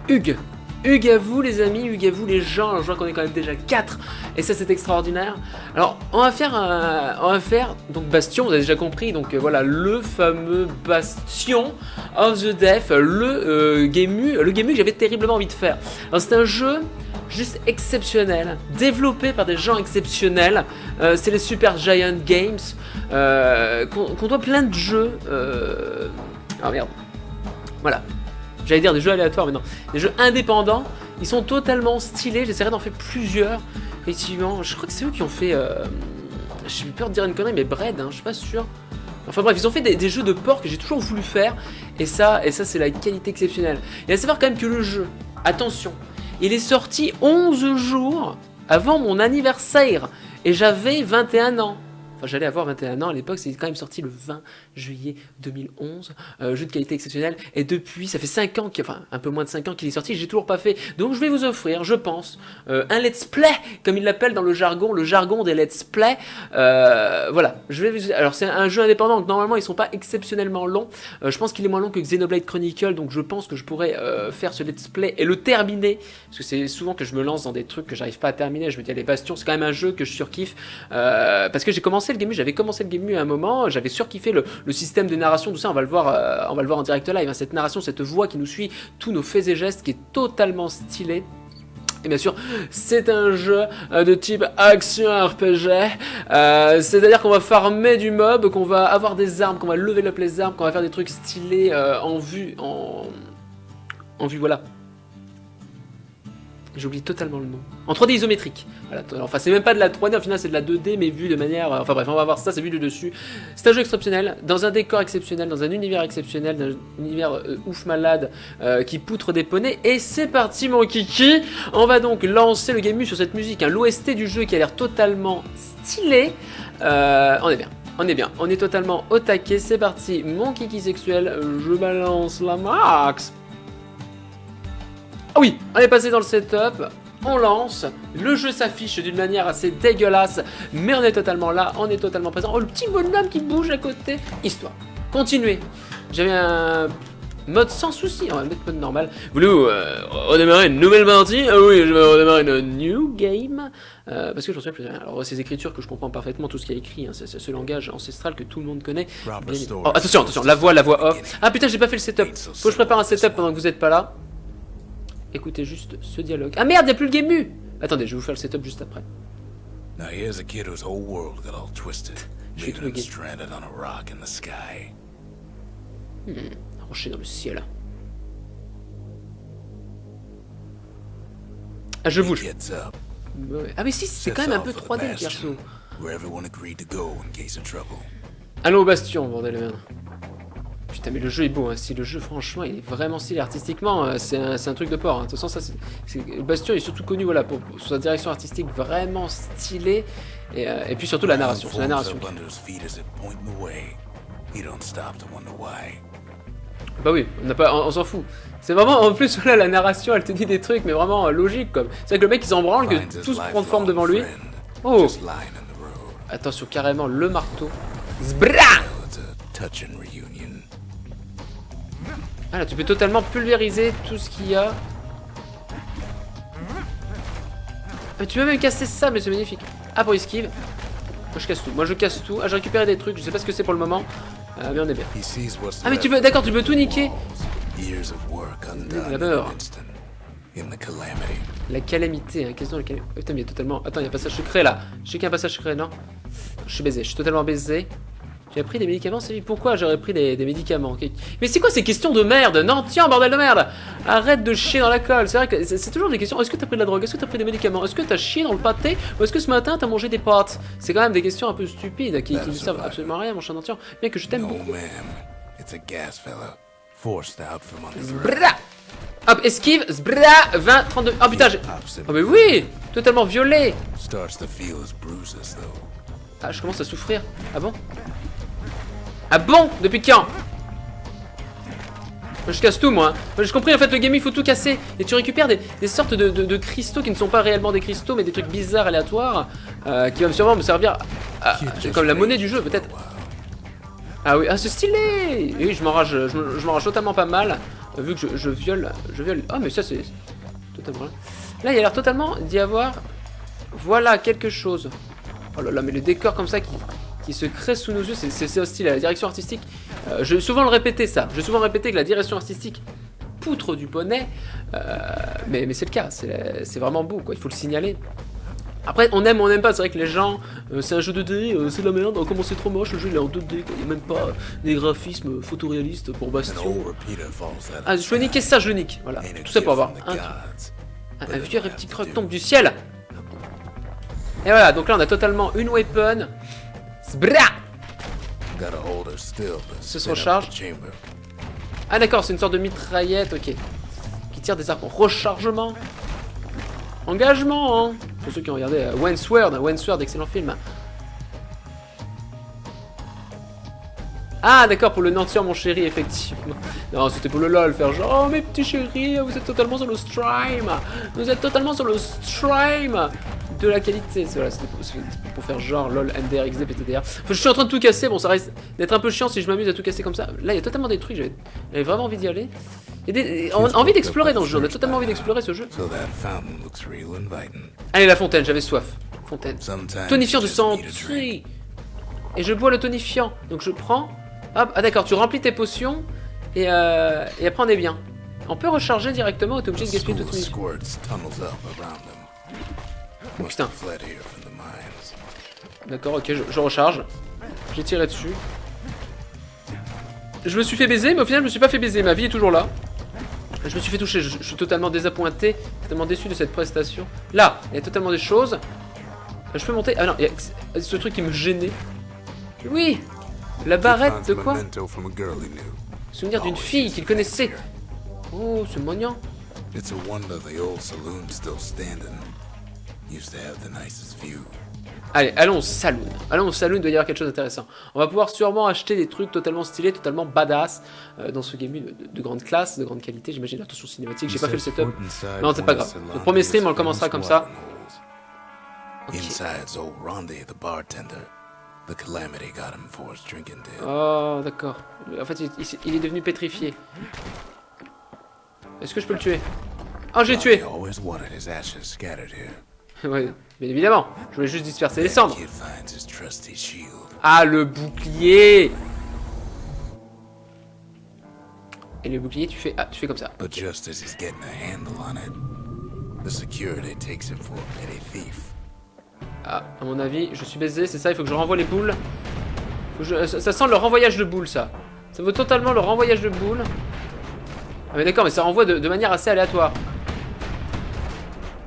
Hugues. Hugues à vous les amis, Hugues à vous les gens, je vois qu'on est quand même déjà 4 et ça c'est extraordinaire. Alors on va faire donc Bastion, vous avez déjà compris, donc voilà le fameux Bastion of the Death, le game que j'avais terriblement envie de faire. Alors c'est un jeu juste exceptionnel, développé par des gens exceptionnels, c'est les Super Giant Games, qu'on doit plein de jeux, ah merde, voilà. J'allais dire des jeux aléatoires, mais non. Des jeux indépendants, ils sont totalement stylés. J'essaierai d'en faire plusieurs. Effectivement, je crois que c'est eux qui ont fait... j'ai peur de dire une connerie, mais Bread, hein, je suis pas sûr. Enfin bref, ils ont fait des jeux de port que j'ai toujours voulu faire. Et ça c'est la qualité exceptionnelle. Et à savoir quand même que le jeu, attention, il est sorti 11 jours avant mon anniversaire. Et j'avais 21 ans. Enfin, j'allais avoir 21 ans à l'époque, c'est quand même sorti le 20 juillet 2011. Jeu de qualité exceptionnelle. Et depuis, ça fait 5 ans, enfin un peu moins de 5 ans qu'il est sorti, j'ai toujours pas fait. Donc je vais vous offrir, je pense, un let's play, comme ils l'appellent dans le jargon des let's play. Voilà, alors c'est un jeu indépendant, donc normalement ils sont pas exceptionnellement longs. Je pense qu'il est moins long que Xenoblade Chronicle, donc je pense que je pourrais faire ce let's play et le terminer. Parce que c'est souvent que je me lance dans des trucs que j'arrive pas à terminer. Je me dis, les Bastions, c'est quand même un jeu que je surkiffe. Parce que j'avais commencé le Game à un moment, j'avais surkiffé le système de narration, tout ça, on va le voir en direct live, hein, cette narration, cette voix qui nous suit, tous nos faits et gestes, qui est totalement stylé. Et bien sûr, c'est un jeu de type action RPG, c'est-à-dire qu'on va farmer du mob, qu'on va avoir des armes, qu'on va level up les armes, qu'on va faire des trucs stylés en vue, voilà. J'oublie totalement le nom. En 3D isométrique. Voilà, enfin, c'est même pas de la 3D, au final, c'est de la 2D, mais vu de manière... Enfin bref, on va voir ça, c'est vu de dessus. C'est un jeu exceptionnel, dans un décor exceptionnel, dans un univers exceptionnel, dans un univers ouf malade, qui poutre des poneys. Et c'est parti, mon kiki. On va donc lancer le game sur cette musique, hein, l'OST du jeu qui a l'air totalement stylé. On est bien. On est totalement au taquet. C'est parti, mon kiki sexuel. Je balance la max. Ah oui, on est passé dans le setup, on lance, le jeu s'affiche d'une manière assez dégueulasse, mais on est totalement là, on est totalement présent. Oh, le petit bonhomme qui bouge à côté, histoire. Continuez. J'avais un mode sans souci, on va mettre mode normal. Voulez-vous redémarrer une nouvelle partie? Ah oui, je vais redémarrer une new game. Parce que j'en sais plus rien. Alors, ces écritures que je comprends parfaitement, tout ce qui est écrit, hein, c'est ce langage ancestral que tout le monde connaît. Oh, attention, la voix off. Ah putain, j'ai pas fait le setup. Faut que je prépare un setup pendant que vous êtes pas là. Écoutez juste ce dialogue. Ah merde, y'a plus le game. Attendez, je vais vous faire le setup juste après. Now here's a kid whose whole world got all twisted, leaving him game. stranded on a rock in the sky. Rocher dans le ciel. Ah, je bouge. Ah mais si, c'est quand même un peu 3D le perso. Allons au bastion, bordel de merde. Putain, mais le jeu est beau, hein. Si le jeu, franchement, il est vraiment stylé artistiquement, c'est un truc de porc. Hein. De toute façon, ça, Bastion est surtout connu, voilà, pour sa direction artistique vraiment stylée, et puis surtout la narration. C'est la narration. Bah oui, on s'en fout. C'est vraiment, en plus, voilà, la narration, elle te dit des trucs, mais vraiment logique, comme. C'est vrai que le mec, il s'en branle, que tout se prend de forme devant lui. Oh! Attention, carrément, le marteau. Zbra! Ah là, tu peux totalement pulvériser tout ce qu'il y a. Mais tu peux même casser ça, mais c'est magnifique. Ah, pour esquive. Moi, je casse tout. Ah, j'ai récupéré des trucs, je sais pas ce que c'est pour le moment. Mais on est bien. Ah, mais tu peux, d'accord, tu peux tout niquer. La peur. La calamité, hein. Question de la calamité. Putain, mais il y a totalement. Attends, il y a un passage secret là. Je sais qu'il y a un passage secret, non? Je suis baisé, je suis totalement baisé. J'ai pris des médicaments, c'est pourquoi j'aurais pris des médicaments, okay. Mais c'est quoi ces questions de merde? Non, tiens, bordel de merde! Arrête de chier dans la colle. C'est vrai que c'est toujours des questions. Est-ce que t'as pris de la drogue? Est-ce que t'as pris des médicaments? Est-ce que t'as chié dans le pâté? Ou est-ce que ce matin t'as mangé des pâtes? C'est quand même des questions un peu stupides qui ne servent absolument à rien, mon cher entier. Bien que je t'aime beaucoup. Zbra! Hop, esquive, zbra, 20, 32. Oh putain, j'ai. Oh mais oui! Totalement violé! Ah, je commence à souffrir. Ah bon? Ah bon? Depuis quand? Je casse tout moi. J'ai compris en fait le game il faut tout casser. Et tu récupères des sortes de cristaux qui ne sont pas réellement des cristaux mais des trucs bizarres aléatoires qui vont sûrement me servir comme la monnaie du jeu peut-être. Ah oui, ah c'est stylé. Et oui je m'enrage totalement pas mal. Vu que je viole... Oh, mais ça, c'est... Totalement... Là, il y a l'air totalement d'y avoir... Voilà, quelque chose. Oh là là, mais le décor comme ça qui se crée sous nos yeux, c'est hostile à la direction artistique. Je vais souvent le répéter, ça. Je vais souvent répéter que la direction artistique... poutre du poney. Mais c'est le cas. C'est vraiment beau, quoi. Il faut le signaler. Après, on aime pas, c'est vrai que les gens, c'est un jeu 2D, c'est de la merde, comment c'est trop moche, le jeu il est en 2D, quoi. Il n'y a même pas des graphismes photoréalistes pour Bastion. Ah, je veux niquer ça, je le nique, voilà, tout ça pour avoir un vieux reptile croc tombe du ciel. Et voilà, donc là on a totalement une weapon. Sbra. Ça se recharge. Ah d'accord, c'est une sorte de mitraillette, ok. Qui tire des armes en rechargement. Engagement, hein. Pour ceux qui ont regardé Wayne's World, excellent film. Ah d'accord, pour le nantir mon chéri, effectivement. Non, c'était pour le lol, faire genre, oh mes petits chéris, vous êtes totalement sur le stream. Vous êtes totalement sur le stream de la qualité. Voilà, c'était pour faire genre lol, NDR, XD, PTDR. Enfin, je suis en train de tout casser, bon ça risque d'être un peu chiant si je m'amuse à tout casser comme ça. Là, il y a totalement des trucs, j'avais vraiment envie d'y aller. On a envie d'explorer dans ce jeu, on a totalement envie d'explorer ce jeu. Allez, la fontaine, j'avais soif. Fontaine. Tonifiant de santé. Et je bois le tonifiant. Donc je prends... Hop, ah d'accord, tu remplis tes potions et après on est bien. On peut recharger directement ou t'es obligé de gaspiller tout tonifiant. Oh, putain. D'accord, ok, je recharge. J'ai tiré dessus. Je me suis fait baiser, mais au final je me suis pas fait baiser. Ma vie est toujours là. Je me suis fait toucher, je suis totalement désappointé, totalement déçu de cette prestation. Là, il y a totalement des choses. Je peux monter. Ah non, il y a ce truc qui me gênait. Oui, la barrette de quoi? Souvenir d'une fille qu'il connaissait. Oh, c'est mognant. Allez, allons au saloon. Allons au saloon, il doit y avoir quelque chose d'intéressant. On va pouvoir sûrement acheter des trucs totalement stylés, totalement badass dans ce game de grande classe, de grande qualité. J'imagine l'attention cinématique, j'ai pas fait le setup. Non, c'est pas grave. Le premier stream, on le commencera comme ça. Okay. Oh, d'accord. En fait, il est devenu pétrifié. Est-ce que je peux le tuer? Oh, j'ai tué. Ouais, bien évidemment. Je voulais juste disperser les cendres. Ah, le bouclier. Et le bouclier, tu fais comme ça. Okay. Ah, à mon avis, je suis baisé, c'est ça, il faut que je renvoie les boules. Ça sent le renvoyage de boules, ça. Ça vaut totalement le renvoyage de boules. Ah mais d'accord, mais ça renvoie de manière assez aléatoire.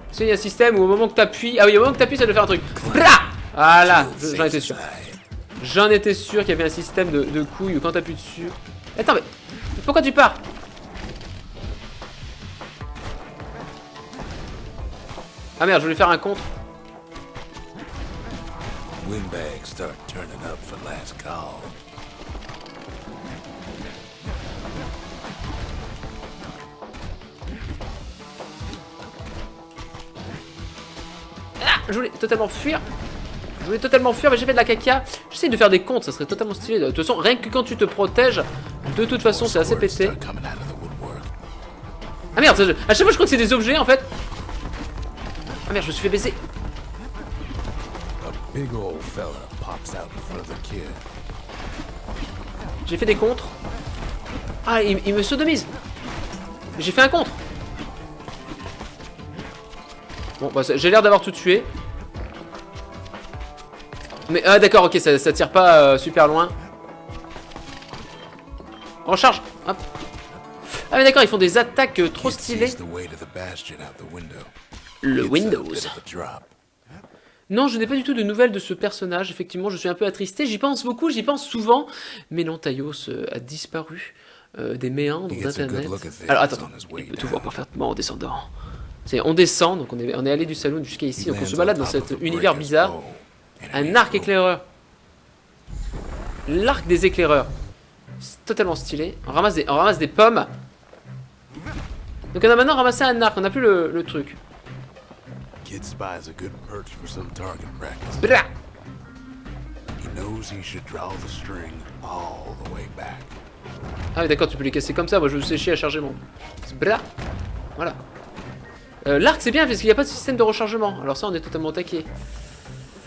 Est-ce qu'il y a un système où au moment que t'appuies... Ah oui, au moment que t'appuies, ça doit faire un truc. Voilà, j'en étais sûr. J'en étais sûr qu'il y avait un système de couilles où quand t'appuies dessus... Attends, mais pourquoi tu pars? Ah merde, je voulais faire un contre. Ah, je voulais totalement fuir. Mais j'ai fait de la caca. J'essaie de faire des comptes, ça serait totalement stylé. De toute façon, rien que quand tu te protèges, de toute façon, c'est assez pété. Ah merde, à chaque fois je crois que c'est des objets en fait. Ah merde, je me suis fait baiser. J'ai fait des contres. Ah, il me sodomise. J'ai fait un contre. Bon, bah, j'ai l'air d'avoir tout tué. Mais, ah d'accord, ok, ça tire pas super loin. Recharge. Hop. Ah mais d'accord, ils font des attaques trop stylées. Le Windows. Non, je n'ai pas du tout de nouvelles de ce personnage. Effectivement, je suis un peu attristé. J'y pense beaucoup, j'y pense souvent. Mais non, Taïos a disparu des méandres d'internet. Alors attends, il peut tout voir parfaitement en descendant. On descend, donc on est allé du salon jusqu'à ici. Donc on se balade dans cet univers bizarre. Un arc éclaireur. L'arc des éclaireurs. C'est totalement stylé. On ramasse des pommes. Donc on a maintenant ramassé un arc, on n'a plus le truc. Blah. Ah oui, d'accord, tu peux les casser comme ça. Moi, je me suis chier à charger mon... Blah. Voilà. L'arc, c'est bien parce qu'il n'y a pas de système de rechargement. Alors ça, on est totalement taqué.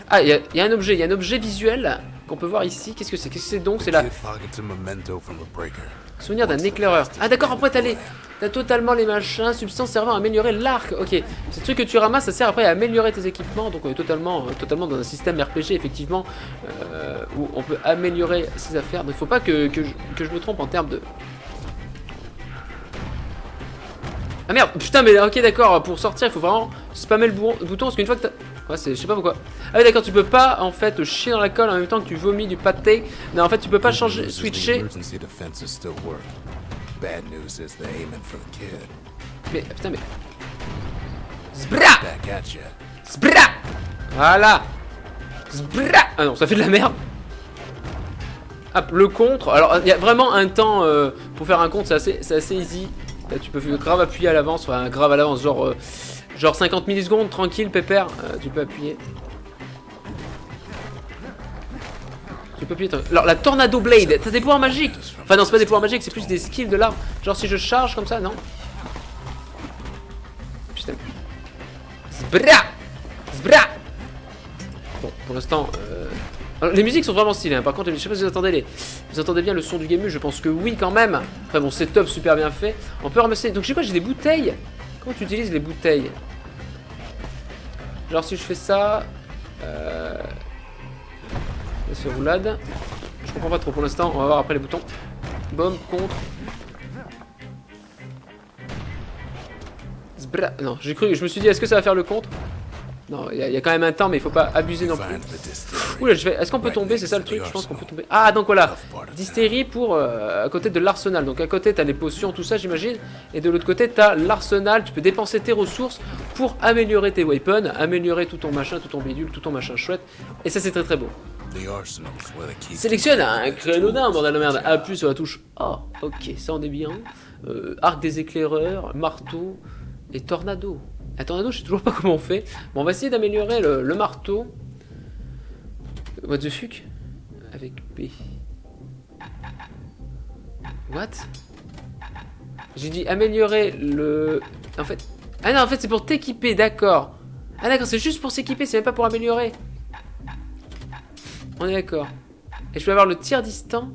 Ah, il y a un objet. Il y a un objet visuel qu'on peut voir ici. Qu'est-ce que c'est? Qu'est-ce que c'est donc? C'est la... Souvenir d'un éclaireur. Ah d'accord, après t'as totalement les machins, substances servant à améliorer l'arc. Ok, ce truc que tu ramasses, ça sert après à améliorer tes équipements. Donc on est totalement dans un système RPG, effectivement, où on peut améliorer ses affaires. Donc il faut pas que je me trompe en termes de... Ah merde, putain, mais ok d'accord, pour sortir il faut vraiment spammer le bouton parce qu'une fois que t'as... Ouais, je sais pas pourquoi. Ah oui d'accord, tu peux pas en fait chier dans la colle en même temps que tu vomis du pâté. Non en fait tu peux pas changer, switcher. Mais putain mais... Zbra. Zbra. Voilà. Zbra. Ah non, ça fait de la merde. Hop, le contre. Alors il y a vraiment un temps pour faire un contre, c'est assez easy. Là, tu peux grave appuyer à l'avance, enfin grave à l'avance, genre 50 millisecondes, tranquille, pépère, tu peux appuyer. Tu peux appuyer. Alors la Tornado Blade, t'as des pouvoirs magiques. Enfin non, c'est pas des pouvoirs magiques, c'est plus des skills de l'arme. Genre si je charge comme ça, non. Putain. Zbra. Zbra. Bon, pour l'instant... Alors, les musiques sont vraiment stylées, hein. Par contre, je sais pas si vous entendez bien le son du game, je pense que oui quand même. Après mon setup super bien fait. On peut ramasser, donc je sais quoi, j'ai des bouteilles. Comment tu utilises les bouteilles? Genre si je fais ça... C'est roulade. Je comprends pas trop pour l'instant, on va voir après les boutons. Bombe, contre. Zbra. Non, j'ai cru, je me suis dit, est-ce que ça va faire le contre? Non, il y a quand même un temps, mais il faut pas abuser non plus. Oula, est-ce qu'on peut tomber? C'est ça le truc? Je pense qu'on peut tomber. Ah, donc voilà. Distillerie pour à côté de l'arsenal. Donc à côté, t'as les potions, tout ça, j'imagine. Et de l'autre côté, t'as l'arsenal. Tu peux dépenser tes ressources pour améliorer tes weapons, améliorer tout ton machin, tout ton bidule, tout ton machin chouette. Et ça, c'est très très beau. Sélectionne un créneau d'un, bordel de merde. Appuie sur la touche. Oh, ok, ça on est bien. Arc des éclaireurs, marteau et tornado. Un tornado, je sais toujours pas comment on fait. Bon, on va essayer d'améliorer le marteau. What the fuck? Avec B. What? J'ai dit améliorer le... En fait... Ah non, en fait, c'est pour t'équiper, d'accord. Ah d'accord, c'est juste pour s'équiper, c'est même pas pour améliorer. On est d'accord. Et je peux avoir le tir distant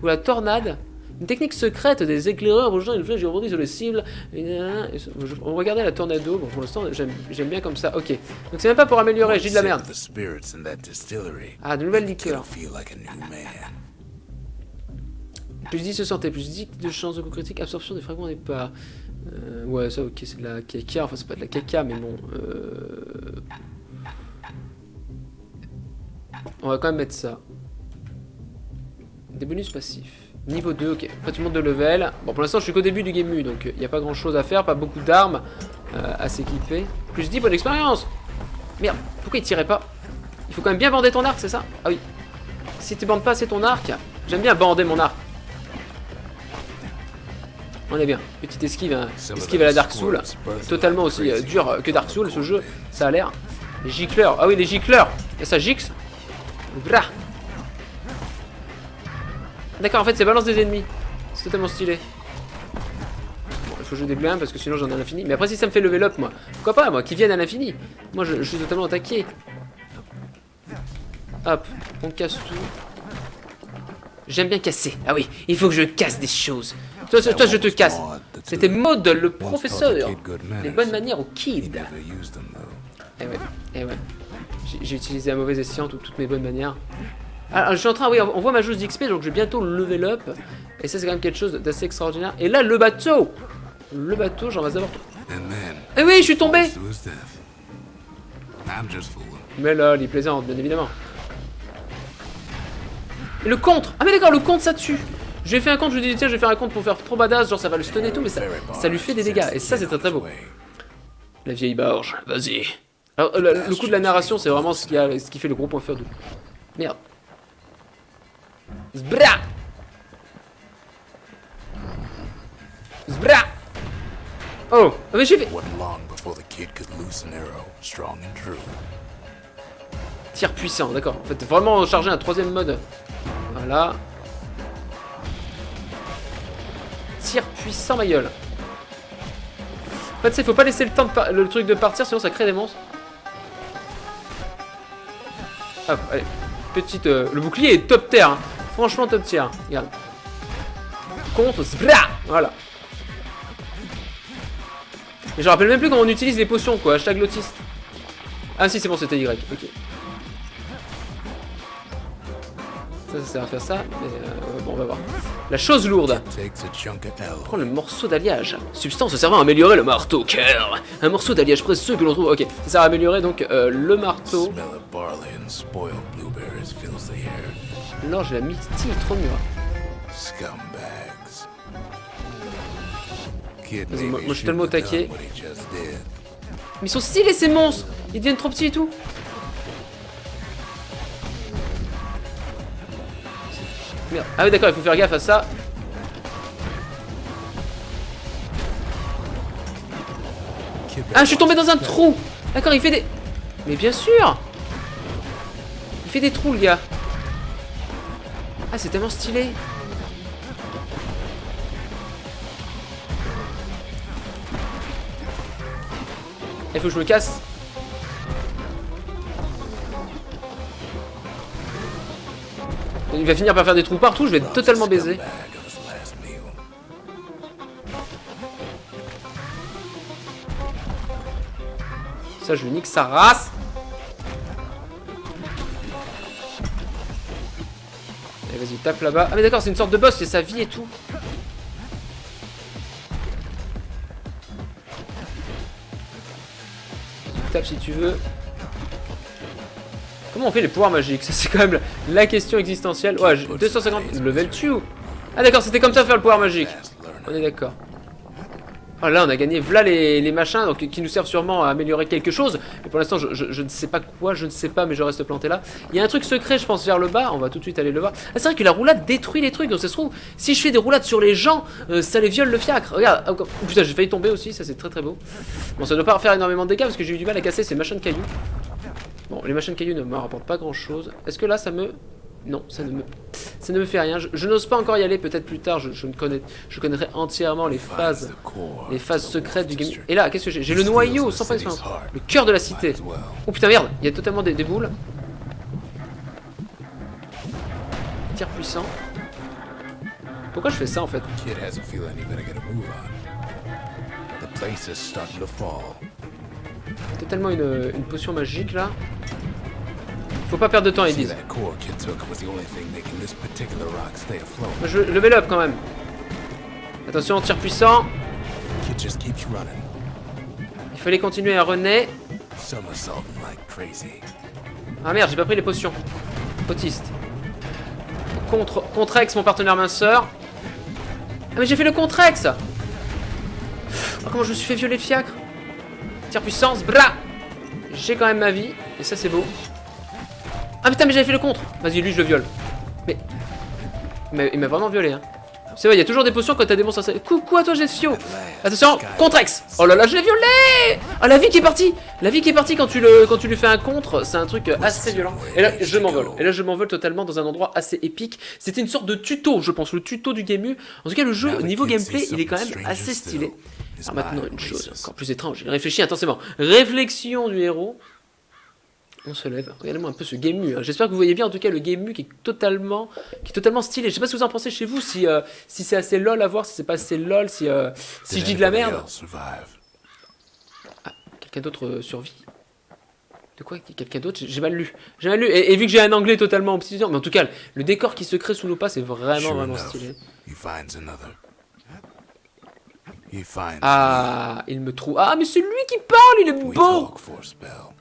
ou la tornade. Une technique secrète des éclaireurs projetant une flèche rebondie sur les cibles. On va regarder la tornado. Bon, pour l'instant, j'aime bien comme ça. Ok. Donc c'est même pas pour améliorer, j'ai de la merde. Ah, de nouvelles liqueurs. Plus 10 de santé, plus 10 de chance de coup critique, absorption des fragments des pas. Ouais, ça, ok, c'est de la caca. Enfin, c'est pas de la caca, mais bon. On va quand même mettre ça. Des bonus passifs. Niveau 2, ok. Après tu montes de level. Bon, pour l'instant, je suis qu'au début du game, donc il n'y a pas grand chose à faire, pas beaucoup d'armes à s'équiper. Plus 10, bonne expérience. Merde, pourquoi il tirait pas? Il faut quand même bien bander ton arc, c'est ça? Ah oui. Si tu bandes pas assez ton arc, j'aime bien bander mon arc. On est bien. Petite esquive, hein. Esquive à la Dark Souls. Totalement aussi dur que Dark Souls, ce jeu. Ça a l'air. Les gicleurs. Ah oui, les gicleurs. Et ça gixe. Blah. D'accord, en fait, c'est balance des ennemis. C'est totalement stylé. Bon, il faut jouer des blindes parce que sinon j'en ai à l'infini. Mais après, si ça me fait level up, moi, pourquoi pas, moi, qui viennent à l'infini. Moi, je suis totalement attaqué. Hop, on casse tout. J'aime bien casser. Ah oui, il faut que je casse des choses. Toi je te casse. C'était Maud, le professeur. Les bonnes manières aux kids. Eh ouais, eh ouais. J'ai utilisé à mauvais escient toutes mes bonnes manières. Alors, je suis en train, oui, on voit ma jauge d'XP, donc je vais bientôt level up. Et ça, c'est quand même quelque chose d'assez extraordinaire. Et là, le bateau, j'en vais d'abord. Eh oui, je suis tombé. Mais là, il plaisante, bien évidemment. Et le contre. Ah mais d'accord, le contre, ça tue. J'ai fait un contre, je lui ai dit, tiens, je vais faire un contre pour faire trop badass, genre ça va le stunner et tout, mais ça lui fait des dégâts. Et ça, c'est très très beau. La vieille barge, vas-y. Alors, le coup de la narration, c'est vraiment ce qui fait le gros point faible. Merde. Zbra. Zbra. Oh, mais j'ai fait... Tir puissant, d'accord. En fait, vraiment charger un troisième mode. Voilà. Tir puissant, ma gueule. En fait, il faut pas laisser le truc de partir, sinon ça crée des monstres. Hop, allez. Petite... le bouclier est top tier. Hein. Franchement, top tier. Regarde. Contre... Voilà. Et je rappelle même plus comment on utilise les potions, quoi. Hashtag l'autiste. Ah si, c'est bon, c'était Y. Ok. Ça sert à faire ça, mais bon, on va voir. La chose lourde. Prends le morceau d'alliage. Substance servant à améliorer le marteau cœur. Un morceau d'alliage précieux que l'on trouve. Ok, ça sert à améliorer donc le marteau. L'orge et la mythie, trop mieux. Vas-y, moi je suis tellement au taquet. Mais ils sont stylés ces monstres. Ils deviennent trop petits et tout. Merde. Ah oui d'accord, il faut faire gaffe à ça. Ah, je suis tombé dans un trou. D'accord, il fait des... Mais bien sûr. Il fait des trous, le gars. Ah, c'est tellement stylé. Il faut que je me casse. Il va finir par faire des trous partout, je vais être totalement baisé. Ça, je lui nique sa race. Allez, vas-y, tape là-bas. Ah, mais d'accord, c'est une sorte de boss, c'est sa vie et tout. Tape si tu veux. Comment on fait les pouvoirs magiques? Ça c'est quand même la question existentielle. Ouais, 250 level 2. Ah d'accord, c'était comme ça faire le pouvoir magique. On est d'accord. Oh là on a gagné, voilà les machins donc, qui nous servent sûrement à améliorer quelque chose. Mais pour l'instant je ne sais pas quoi, je ne sais pas mais je reste planté là. Il y a un truc secret je pense vers le bas, on va tout de suite aller le voir. Ah c'est vrai que la roulade détruit les trucs, donc ça se trouve, si je fais des roulades sur les gens, ça les viole le fiacre. Regarde, oh putain j'ai failli tomber aussi, ça c'est très très beau. Bon ça ne doit pas faire énormément de dégâts parce que j'ai eu du mal à casser ces machins de cailloux. Bon les machins de cailloux ne me rapportent pas grand chose. Est-ce que là ça me... Non, ça ne me fait rien. Je n'ose pas encore y aller, peut-être plus tard. Je connaîtrai entièrement les phases secrètes du game. Et là, qu'est-ce que j'ai? J'ai le noyau, sans pas d'expérience. Le cœur de la cité. Oh putain, merde, il y a totalement des boules. Tir puissant. Pourquoi je fais ça en fait? Totalement une potion magique là. Faut pas perdre de temps, ils disent. Moi, je level up quand même. Attention, tir puissant. Il fallait continuer à runner. Ah merde, j'ai pas pris les potions. Autiste. Contrex, mon partenaire minceur. Ah mais j'ai fait le Contrex. Oh, comment je me suis fait violer le fiacre. Tir puissance, bra. J'ai quand même ma vie. Et ça c'est beau. Ah putain mais j'avais fait le contre. Vas-y lui je le viole. Mais il m'a vraiment violé hein. C'est vrai il y a toujours des potions quand t'as des monstres à... Coucou à toi Jeffio. Attention, Contrex. Oh là là je l'ai violé. Ah la vie qui est partie. La vie qui est partie quand tu lui fais un contre. C'est un truc assez violent. Et là je m'envole. Et là je m'envole totalement dans un endroit assez épique. C'était une sorte de tuto je pense. Le tuto du Game U. En tout cas le jeu au niveau gameplay il est quand même assez stylé. Alors maintenant une chose encore plus étrange. Il réfléchit intensément. Réflexion du héros. On se lève. Regardez-moi un peu ce Game U. Hein. J'espère que vous voyez bien en tout cas le Game U qui est totalement stylé. Je sais pas ce que vous en pensez chez vous, si c'est assez lol à voir, si c'est pas assez lol, si je dis de la merde. Ah, quelqu'un d'autre survit. De quoi? Quelqu'un d'autre? J'ai mal lu. J'ai mal lu. Et vu que j'ai un anglais totalement obstinant, mais en tout cas, le décor qui se crée sous nos pas, c'est vraiment stylé. Ah, il me trouve. Ah, mais c'est lui qui parle, il est beau.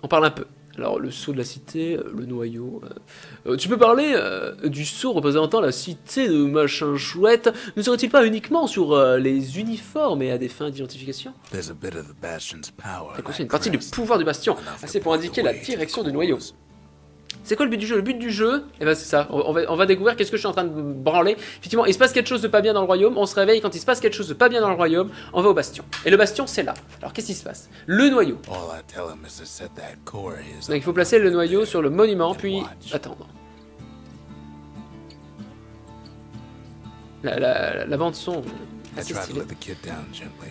On parle un peu. Alors, le sceau de la cité, le noyau... tu peux parler du sceau représentant la cité de machin chouette. Ne serait-il pas uniquement sur les uniformes et à des fins d'identification? Ça contient une partie du pouvoir du bastion, assez pour indiquer la direction du noyau. C'est quoi le but du jeu? Le but du jeu, eh ben c'est ça, on va découvrir qu'est-ce que je suis en train de branler. Effectivement, il se passe quelque chose de pas bien dans le royaume, on se réveille, quand il se passe quelque chose de pas bien dans le royaume, on va au bastion. Et le bastion, c'est là. Alors qu'est-ce qui se passe? Le noyau. Donc il faut placer le noyau sur le monument, puis attendre. La bande son, Assez tried to stylé. let the kid down gently.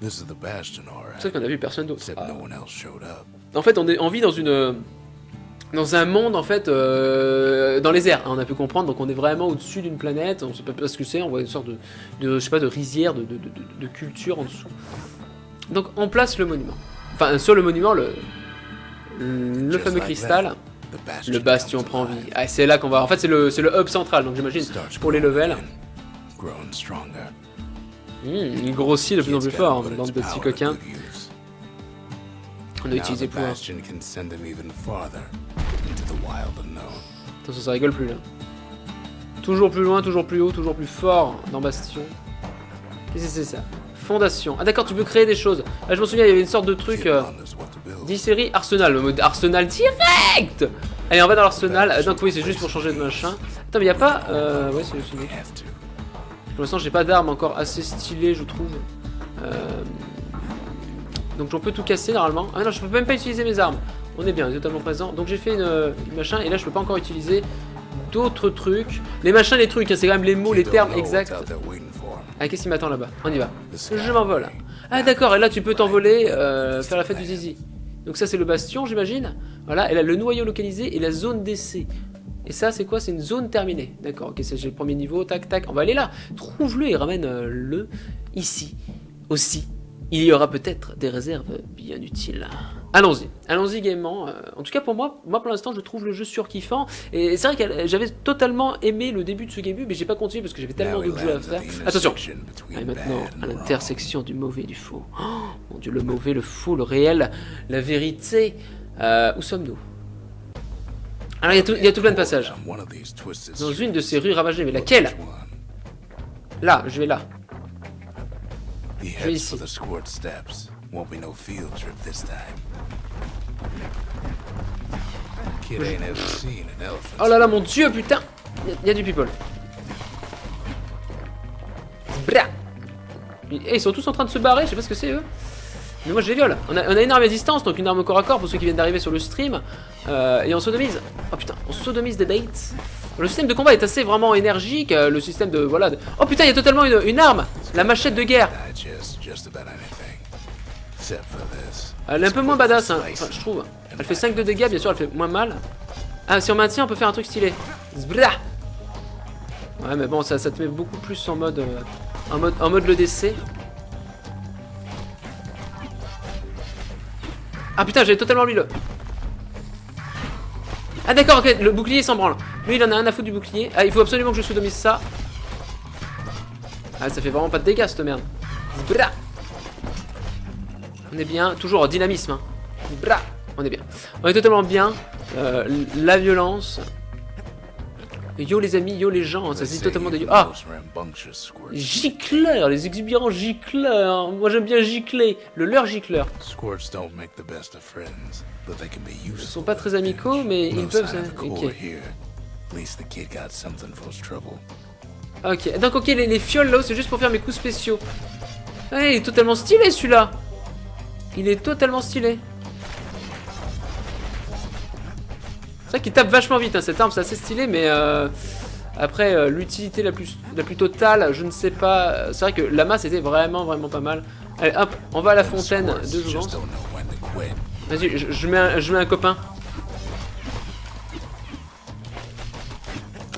This is the bastion, all C'est vrai right. qu'on a vu personne d'autre. Except Ah. no one else showed up. En fait, on vit dans un monde en fait dans les airs, hein, on a pu comprendre. Donc on est vraiment au-dessus d'une planète. On sait pas ce que c'est. On voit une sorte de je sais pas, de rizière, de culture en dessous. Donc on place le monument. Enfin sur le monument le Just fameux like cristal. that, the bastion Le bastion comes prend vie. alive. Ah, c'est là qu'on va. En fait, c'est le hub central. Donc j'imagine Starts pour les growing levels. again, growing stronger. Il grossit de plus en plus Kid's fort, gotta hein, put bande its de petits power to coquins. good use. On a Now utilisé the plus. Hein. bastion can send them even farther into the wild unknown. Attention, ça rigole plus là. Toujours plus loin, toujours plus haut, toujours plus fort dans Bastion. Qu'est-ce que c'est ça? Fondation. Ah d'accord, tu peux créer des choses. Ah, je me souviens, il y avait une sorte de truc. Kid wonders what to build. 10 séries Arsenal, le mode Arsenal direct. Allez, on va dans l'Arsenal. Donc oui, c'est juste pour changer de machin. Attends, mais il y a pas. Ouais, c'est We fini. have to. Pour l'instant, j'ai pas d'arme encore assez stylée, je trouve. Donc on peut tout casser normalement. Ah non, je peux même pas utiliser mes armes. On est bien, on est totalement présent. Donc j'ai fait une machin et là je peux pas encore utiliser d'autres trucs. Les machins, les trucs, hein, c'est quand même les mots, les Kid termes don't know exacts. what's out there waiting for him. Ah, qu'est-ce qui m'attend là-bas? On y va. The sky Je m'envole. Ah d'accord, et là tu peux t'envoler, faire la fête du zizi. Donc ça c'est le bastion, j'imagine. Voilà, et là le noyau localisé et la zone d'essai. Et ça c'est quoi? C'est une zone terminée. D'accord, ok, j'ai le premier niveau, tac tac. On va aller là. Trouve-le et ramène-le ici. Aussi, il y aura peut-être des réserves bien utiles. Allons-y, allons-y gaiement. En tout cas pour moi pour l'instant je trouve le jeu surkiffant. Et c'est vrai que j'avais totalement aimé le début de ce game, mais j'ai pas continué parce que j'avais tellement Now he d'autres jeux à lands faire. at the Attention. intersection between Et maintenant, bad à and wrong. l'intersection du mauvais et du faux. Oh, mon dieu, le mauvais, le faux, le réel, la vérité. Où sommes-nous? Alors, il y a tout plein de passages. Down one of these twisted Dans une streets. de ces rues ravagées, mais laquelle? Which one? Là, je vais là. He vais heads ici. for the squirt steps. Won't be no field trip this time. Kid ain't ever seen an elephant. Oh là là, mon dieu, putain! Il y a du people. Bra. Et ils sont tous en train de se barrer, je sais pas ce que c'est eux. Mais moi je les viole. On a une arme à distance, donc une arme au corps à corps pour ceux qui viennent d'arriver sur le stream. Et on sodomise. Oh putain, on sodomise des baits. Le système de combat est assez vraiment énergique. Le système de. Voilà. Oh putain, il y a totalement une arme! La machette de guerre. Digest just about anything. Except for this. Elle est un peu moins badass, hein. Enfin, je trouve. Elle fait 5 de dégâts, bien sûr, elle fait moins mal. Ah, si on maintient, on peut faire un truc stylé. Zbra. Ouais, mais bon, ça te met beaucoup plus en mode le DC. Ah putain, j'avais totalement oublié le. Ah d'accord, ok, le bouclier s'en branle. Lui, il en a un à foutre du bouclier. Ah, il faut absolument que je sodomise ça. Ah, ça fait vraiment pas de dégâts, cette merde. Zbra. On est bien, toujours en dynamisme. Hein. Bra. On est bien. On est totalement bien. La violence. Yo les amis, yo les gens, ça se dit totalement des yo. Ah, gicleurs, les exubérants gicleurs. Moi j'aime bien gicler. Le leur gicleur. Squirts don't make the best of friends, but they can be useful. Ils sont pas très amicaux, mais ils No peuvent. sign of the core Ok. here. At least the kid got something for his trouble. Ok. Donc ok, les fioles là-haut, c'est juste pour faire mes coups spéciaux. Ah, il est totalement stylé celui-là. Il est totalement stylé. C'est vrai qu'il tape vachement vite, hein, cette arme, c'est assez stylé, mais après, l'utilité la plus totale, je ne sais pas. C'est vrai que la masse était vraiment pas mal. Allez, hop, on va à la fontaine Squirts de just jouvence. don't know when to quit. Vas-y, je mets un copain.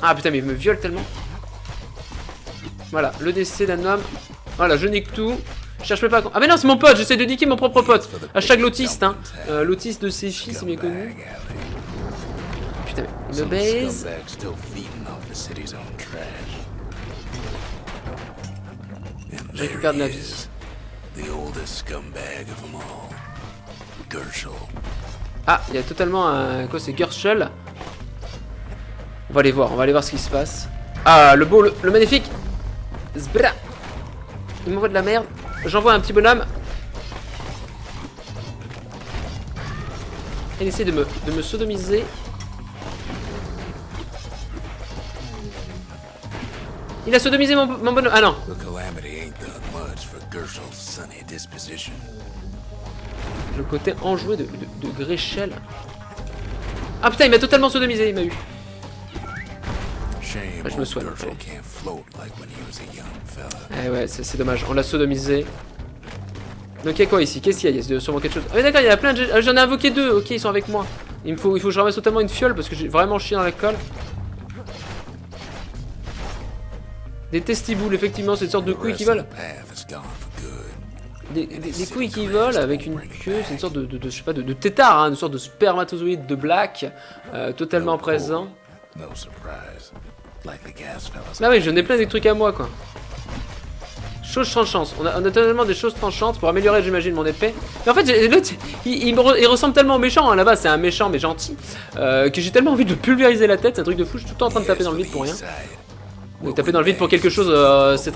Ah putain, mais il me viole tellement. Voilà, le décès d'un homme. Voilà, je nique tout. Je cherche même pas. Ah, mais non, c'est mon pote, j'essaie de niquer mon propre pote. Hashtag l'autiste, hein. L'autiste de ses filles, c'est bien connu. Scumbag alley. Putain, mais le Some baise. scumbags still feeding off the city's own trash. And Je récupère de la there he vie. is, the oldest scumbag of them all, Gershel. Ah, il y a totalement un. Quoi, c'est Gershel. On va aller voir ce qui se passe. Ah, le beau, le magnifique. Zbra. Il m'envoie de la merde. J'envoie un petit bonhomme. Il essaie de me sodomiser. Il a sodomisé mon bonhomme. Ah non. The calamity ain't done much for Gershel's sunny disposition. Le côté enjoué de Gréchel. Ah putain, il m'a totalement sodomisé, il m'a eu. Shame je me old soigne. Gurgle can't float like when he was a young fella. Eh ouais, c'est dommage, on l'a sodomisé. Donc il y a quoi ici? Qu'est-ce qu'il y a? Il y a sûrement quelque chose. Ah mais d'accord, il y a plein de... J'en ai invoqué 2, ok, ils sont avec moi. Il faut que je ramasse totalement une fiole parce que j'ai vraiment chié dans la colle. Des testiboules, effectivement, c'est une sorte de couille qui vole. Des couilles qui volent avec une queue, c'est une sorte de je sais pas, de tétard, hein, une sorte de spermatozoïde de black, totalement présent. Ah oui, j'en ai plein des trucs à moi, quoi. Choses tranchantes. On a totalement des choses tranchantes pour améliorer, j'imagine, mon épée. Mais en fait, l'autre, il ressemble tellement au méchant, hein, là-bas, c'est un méchant mais gentil, que j'ai tellement envie de pulvériser la tête, c'est un truc de fou, je suis tout le temps en train de taper dans le vide pour rien. Donc taper dans le vide pour quelque chose, c'est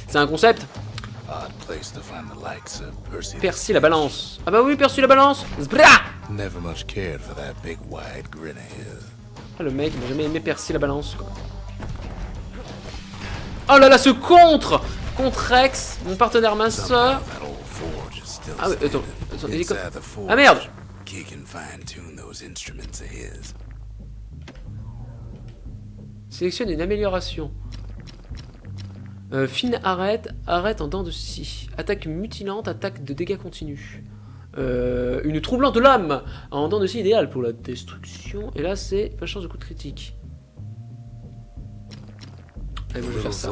c'est un concept. Percy la balance. Ah bah oui, Percy la balance. Zbra! Ah, le mec, il n'a jamais aimé Percy la balance, quoi. Oh là là, ce contre Rex, mon partenaire minceur. Ah oui, attends, il est comme... Ah merde. Sélectionne une amélioration. Fine arrête en dents de scie. Attaque mutilante, attaque de dégâts continus. Une troublante lame en dents de scie idéale pour la destruction. Et là, c'est pas chance de coup de critique. Allez, bon, je vais faire ça.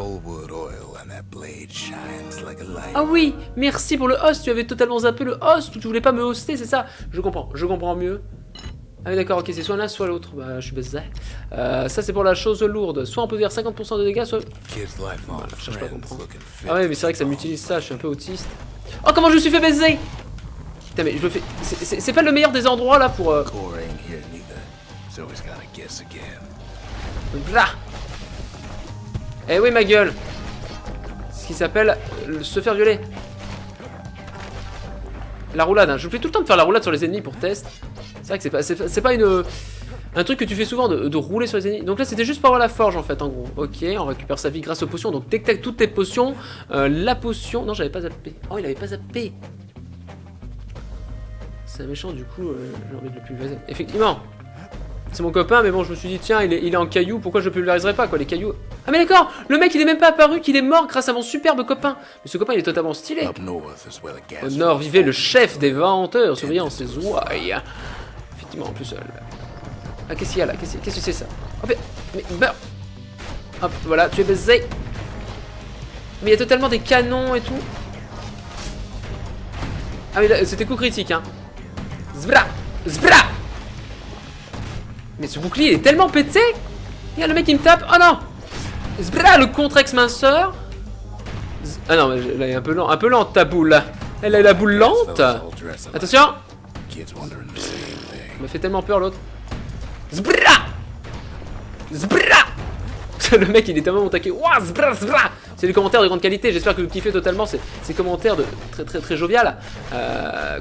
Ah oui, merci pour le host. Tu avais totalement zappé le host ou tu voulais pas me hoster, c'est ça? Je comprends mieux. Ah oui d'accord, ok, c'est soit l'un soit l'autre. Bah je suis baisé. Ça c'est pour la chose lourde. Soit on peut faire 50% de dégâts, soit... Voilà, je cherche pas à comprendre. Ah ouais mais c'est vrai que ça m'utilise ça, je suis un peu autiste. Oh comment je me suis fait baiser. Putain mais je me fais... C'est pas le meilleur des endroits là pour... Blah. Eh oui ma gueule. Ce qui s'appelle se faire violer. La roulade, hein. Je fais tout le temps de faire la roulade sur les ennemis pour test. C'est vrai que c'est pas un truc que tu fais souvent de rouler sur les ennemis. Donc là c'était juste pour avoir la forge en fait en gros. Ok, on récupère sa vie grâce aux potions. Donc tac toutes tes potions. La potion... Non j'avais pas zappé. Oh il avait pas zappé. C'est un méchant du coup j'ai envie de le pulvériser. Effectivement. C'est mon copain mais bon je me suis dit tiens il est en caillou. Pourquoi je le pulvériserais pas quoi les cailloux. Ah mais d'accord. Le mec il est même pas apparu qu'il est mort grâce à mon superbe copain. Mais ce copain il est totalement stylé. Au nord vivait le chef des venteurs surveillant ses ouailles. En plus, ah, qu'est-ce qu'il y a là? Qu'est-ce que c'est ça? Oh, mais beurre. Hop, voilà, tu es baisé. Mais il y a totalement des canons et tout. Ah oui, c'était coup critique, hein. Zbra! Zbra! Mais ce bouclier il est tellement pété. Il y a le mec qui me tape. Oh non! Zbra, le contre-ex minceur. Ah non, mais là il est un peu lent ta boule. Elle a la boule lente. Attention! Il m'a fait tellement peur l'autre. Zbra! Zbra! Le mec il est tellement au taquet. Ouah, zbra, zbra! C'est des commentaires de grande qualité. J'espère que vous kiffez totalement ces commentaires de très jovial.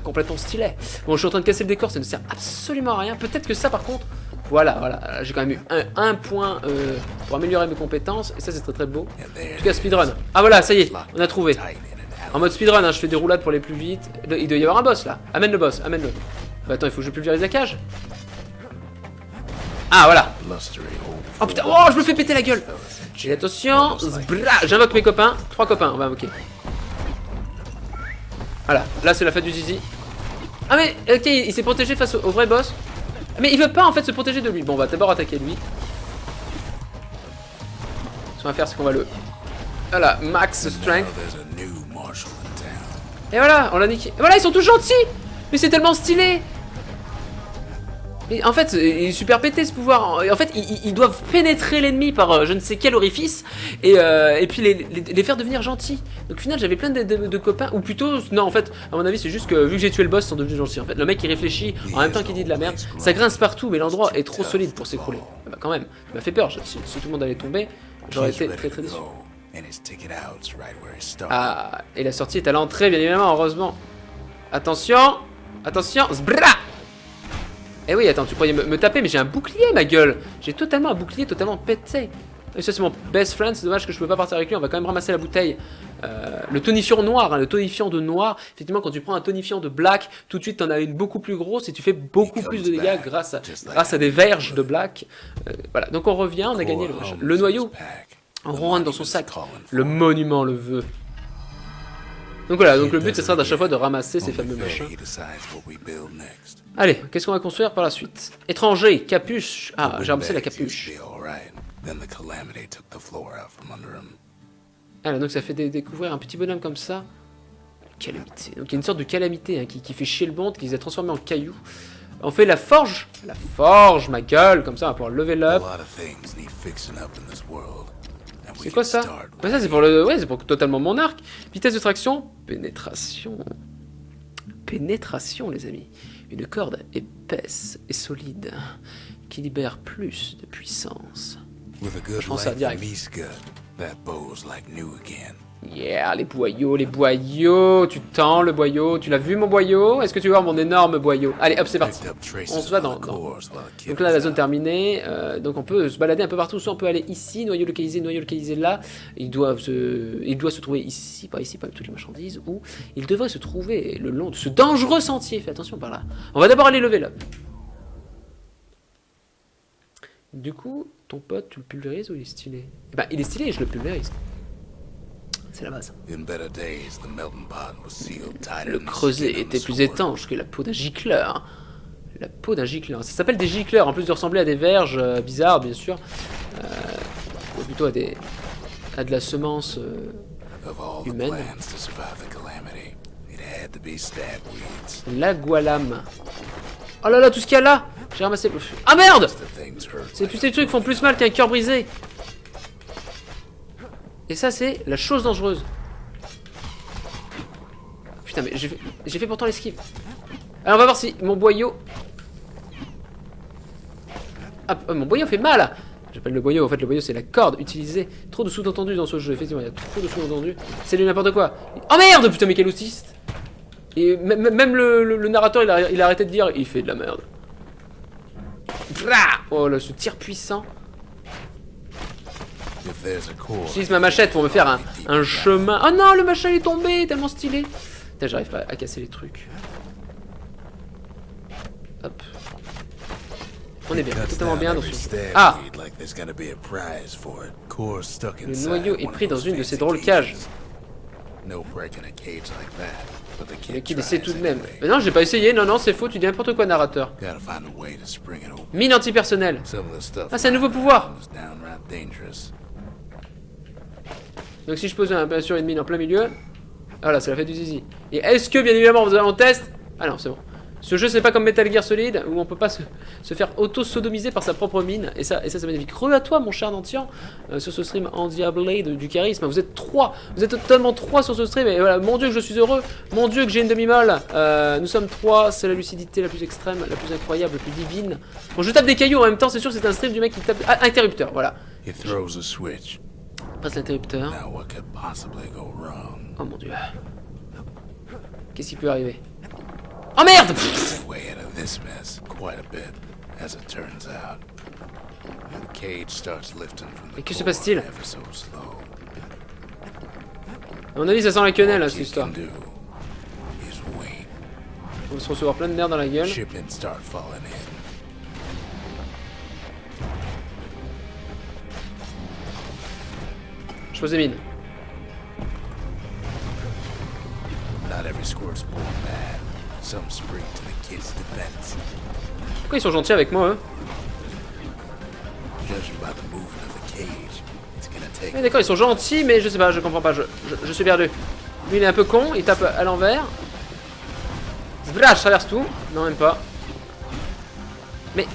Complètement stylé. Bon, je suis en train de casser le décor, ça ne sert absolument à rien. Peut-être que ça par contre. Voilà. J'ai quand même eu un point pour améliorer mes compétences. Et ça c'est très beau. En tout cas, speedrun. Ah voilà, ça y est, on a trouvé. En mode speedrun, hein, je fais des roulades pour aller plus vite. Il doit y avoir un boss là. Amène le boss, amène-le. Bah attends, il faut que je pulvérise la cage. Ah voilà. Oh putain, oh je me fais péter la gueule. Et attention, j'invoque mes copains. 3 copains, on va invoquer. Voilà, là c'est la fête du zizi. Ah mais ok, il s'est protégé face au vrai boss. Mais il veut pas en fait se protéger de lui. Bon, on va d'abord attaquer lui. Ce qu'on va faire, c'est qu'on va le... Voilà, max strength. Et voilà, on l'a niqué. Et voilà, ils sont tous gentils. Mais c'est tellement stylé. Et en fait, il est super pété ce pouvoir. En fait, ils doivent pénétrer l'ennemi par je ne sais quel orifice et puis les faire devenir gentils. Donc au final, j'avais plein de copains, ou plutôt, non en fait, à mon avis, c'est juste que vu que j'ai tué le boss, ils sont devenus gentils. En fait, le mec il réfléchit en même temps qu'il dit de la merde. Ça grince partout, mais l'endroit est trop solide pour s'écrouler. Bah quand même, ça m'a fait peur. Si tout le monde allait tomber, j'aurais été très déçu. Ah, et la sortie est à l'entrée, bien évidemment, heureusement. Attention, zbra! Eh oui, attends, tu croyais me taper, mais j'ai un bouclier, ma gueule. J'ai totalement un bouclier totalement pété. Et ça c'est mon best friend, c'est dommage que je peux pas partir avec lui, on va quand même ramasser la bouteille. Le tonifiant noir, hein, le tonifiant de noir, effectivement quand tu prends un tonifiant de black, tout de suite t'en as une beaucoup plus grosse et tu fais beaucoup plus de dégâts grâce à des verges de black. Voilà, donc on revient, on a gagné le noyau. On rentre dans son sac, le monument le veut. Donc voilà, donc le but ce sera à chaque fois de ramasser ces fameux machins. Allez, qu'est-ce qu'on va construire par la suite? Étranger, capuche. Ah, j'ai ramassé la capuche. Alors donc ça fait découvrir un petit bonhomme comme ça. Calamité. Donc il y a une sorte de calamité hein, qui fait chier le monde, qui les a transformés en cailloux. On fait la forge. La forge, ma gueule, comme ça on va pouvoir level up. C'est quoi ça? Ouais, ça c'est pour le. Ouais, c'est pour totalement mon arc. Vitesse de traction. Pénétration. Pénétration, les amis. Une corde épaisse et solide qui libère plus de puissance. Je pense à direct. Yeah, les boyaux, tu tends le boyau, tu l'as vu mon boyau? Est-ce que tu vois mon énorme boyau? Allez hop c'est parti, on se va dans... Donc là la zone terminée, donc on peut se balader un peu partout, soit on peut aller ici, noyau localisé là, il doit se trouver ici, pas avec toutes les marchandises, ou il devrait se trouver le long de ce dangereux sentier, fais attention par là. On va d'abord aller level up. Du coup, ton pote, tu le pulvérises ou il est stylé? Eh ben il est stylé et je le pulvérise. C'est la base. Le creuset était plus étanche que la peau d'un gicleur. La peau d'un gicleur. Ça s'appelle des gicleurs, en plus de ressembler à des verges bizarres, bien sûr. Ou plutôt à de la semence humaine. La gualame. Oh là là, tout ce qu'il y a là! J'ai ramassé... Ah merde! C'est tous ces trucs qui font plus mal qu'un cœur brisé. Et ça c'est la chose dangereuse. Putain mais j'ai fait pourtant l'esquive. Alors on va voir si mon boyau... Ah mon boyau fait mal. J'appelle le boyau, en fait le boyau c'est la corde utilisée. Trop de sous-entendus dans ce jeu, effectivement il y a trop de sous-entendus. C'est du n'importe quoi. Oh merde putain mais quel autiste. Et même le narrateur il a arrêté de dire il fait de la merde. Oh là ce tir puissant. J'utilise ma machette pour me faire un chemin. Oh non, le machin il est tombé, tellement stylé. Putain, j'arrive pas à casser les trucs. Hop. On est bien, totalement bien dans ce... Ah! Le noyau est pris dans une de ces drôles cages. Mais qui essaie tout de même. Mais non, j'ai pas essayé, non, c'est faux, tu dis n'importe quoi, narrateur. Mine antipersonnelle. Ah, c'est un nouveau pouvoir. Donc si je pose bien sûr une mine en plein milieu, voilà, ça la fait du zizi. Et est-ce que bien évidemment vous avez en test? Ah non, c'est bon. Ce jeu c'est pas comme Metal Gear Solid où on peut pas se faire auto-sodomiser par sa propre mine. Et ça c'est magnifique. Re à toi mon cher Nantian sur ce stream endiablé du charisme. Vous êtes 3, vous êtes totalement 3 sur ce stream. Et voilà, mon dieu que je suis heureux, mon dieu que j'ai une demi-molle. Nous sommes 3, c'est la lucidité la plus extrême, la plus incroyable, la plus divine. Bon je tape des cailloux en même temps, c'est sûr c'est un stream du mec qui tape... Ah, interrupteur, voilà. Passe l'interrupteur. Oh mon dieu. Qu'est-ce qui peut arriver? Oh merde! Et que se passe-t-il? À mon avis ça sent la quenelle là cette histoire. On va se recevoir plein de merde dans la gueule. Je pose des mines. Pourquoi ils sont gentils avec moi, eux? Ouais, d'accord, ils sont gentils, mais je sais pas, je comprends pas, je suis perdu. Lui, il est un peu con, il tape à l'envers. Zbra, je traverse tout. Non, même pas. Mais...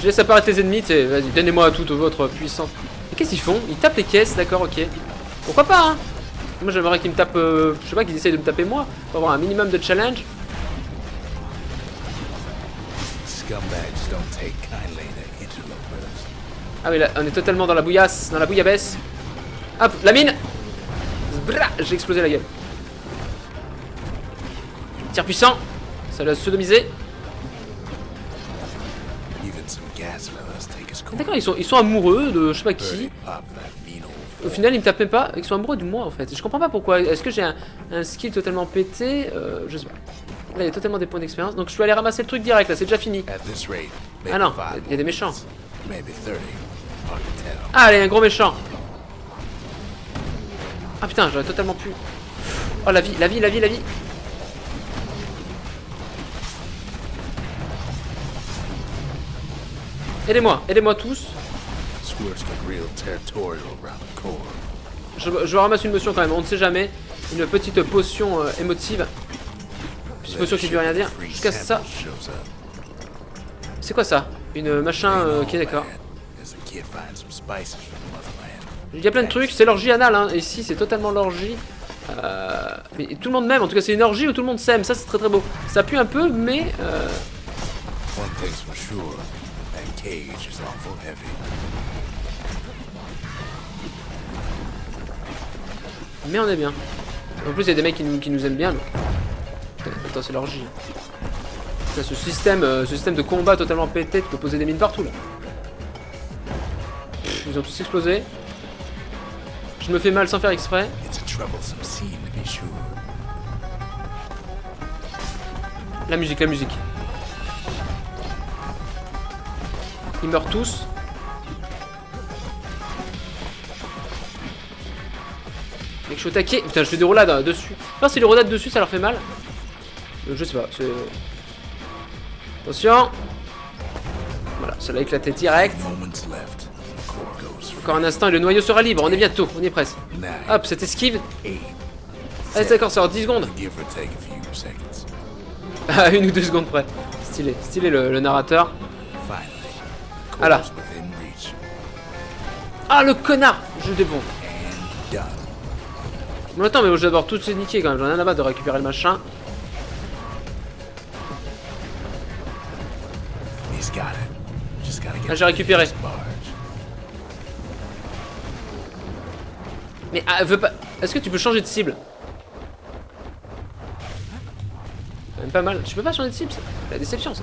Je laisse apparaître tes ennemis, vas-y, donnez-moi toute votre puissance. Mais qu'est-ce qu'ils font? Ils tapent les caisses, d'accord, ok. Pourquoi pas, hein? Moi j'aimerais qu'ils me tapent, je sais pas, qu'ils essayent de me taper moi, pour avoir un minimum de challenge. Ah oui, là, on est totalement dans la bouillasse, dans la bouillabaisse. Hop, la mine. J'ai explosé la gueule. Tir puissant, ça l'a sodomisé. and some gas fellas take us D'accord, ils sont amoureux de je sais pas qui. Birdie pop that mean old Au final, ils me tapent même pas, ils sont amoureux de moi en fait. Je comprends pas pourquoi. Est-ce que j'ai un skill totalement pété? Je sais pas. Là, il y a totalement des points d'expérience. Donc, je peux aller ramasser le truc direct là, c'est déjà fini. At this rate, Ah maybe non, 5 il y a des méchants. maybe 30. Hard to tell. Allez, un gros méchant. Ah putain, j'aurais totalement pu. Oh, la vie, la vie, la vie, la vie. Aidez-moi, aidez-moi tous. Squirts get real territorial around the core. Je ramasse une potion quand même, on ne sait jamais. Une petite potion émotive. Une potion qui ne veut rien dire. Je casse ça. Shows up. C'est quoi ça? Une machin. Ok, d'accord. As a kid finds some spices from the motherland. Il y a plein de trucs, c'est l'orgie anale. Hein. Ici, c'est totalement l'orgie. Mais tout le monde m'aime, en tout cas, c'est une orgie où tout le monde s'aime. Ça, c'est très très beau. Ça pue un peu, mais. One thing's for sure, that cage is awful heavy. Mais on est bien. En plus, il y a des mecs qui nous aiment bien. Mais... Attends, c'est l'orgie. Putain, ce système de combat totalement pété, tu peux poser des mines partout là. Pff, ils ont tous explosé. Je me fais mal sans faire exprès. It's a troublesome scene to be sure. La musique, la musique. Ils meurent tous. Mec, je suis au taquet. Putain, je fais des roulades dessus. Alors, si les roulades dessus, ça leur fait mal. Je sais pas, c'est... Attention. Voilà, ça l'a éclaté direct. Moments left. The core goes free. Encore un instant et le noyau sera libre. On est bientôt, on y est presque. 9, Hop, cette esquive. 8, Ah, d'accord, ça en 10 secondes. give or take a few seconds. À 1 ou 2 secondes près. Stylé, stylé le narrateur. Finally, the Ah là. core's within reach Ah, le connard. Je défonce. and done. Bon, attends, mais je vais d'abord tout se niquer quand même. J'en ai rien à battre de récupérer le machin. He's got it. Just gotta get Ah, j'ai récupéré. this barge. Mais veut pas. Est-ce que tu peux changer de cible? Quand même pas mal. Tu peux pas changer de cible, ça. La déception, ça.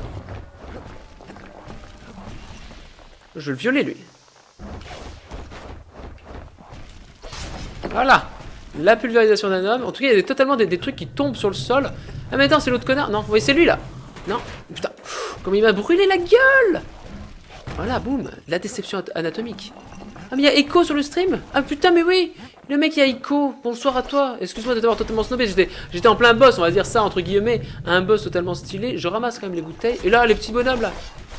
Je vais le violer, lui. Voilà. La pulvérisation d'un homme. En tout cas, il y a totalement des trucs qui tombent sur le sol. Ah, mais attends, c'est l'autre connard. Non, vous voyez, c'est lui, là. Non. Putain. Comme il m'a brûlé la gueule. Voilà, boum. La déception anatomique. Ah, mais il y a Echo sur le stream. Ah, putain, mais oui. Le mec, il y a Echo. Bonsoir à toi. Excuse-moi de t'avoir totalement snobé. J'étais en plein boss, on va dire ça, entre guillemets. Un boss totalement stylé. Je ramasse quand même les bouteilles. Et là, les petits bonhommes, là.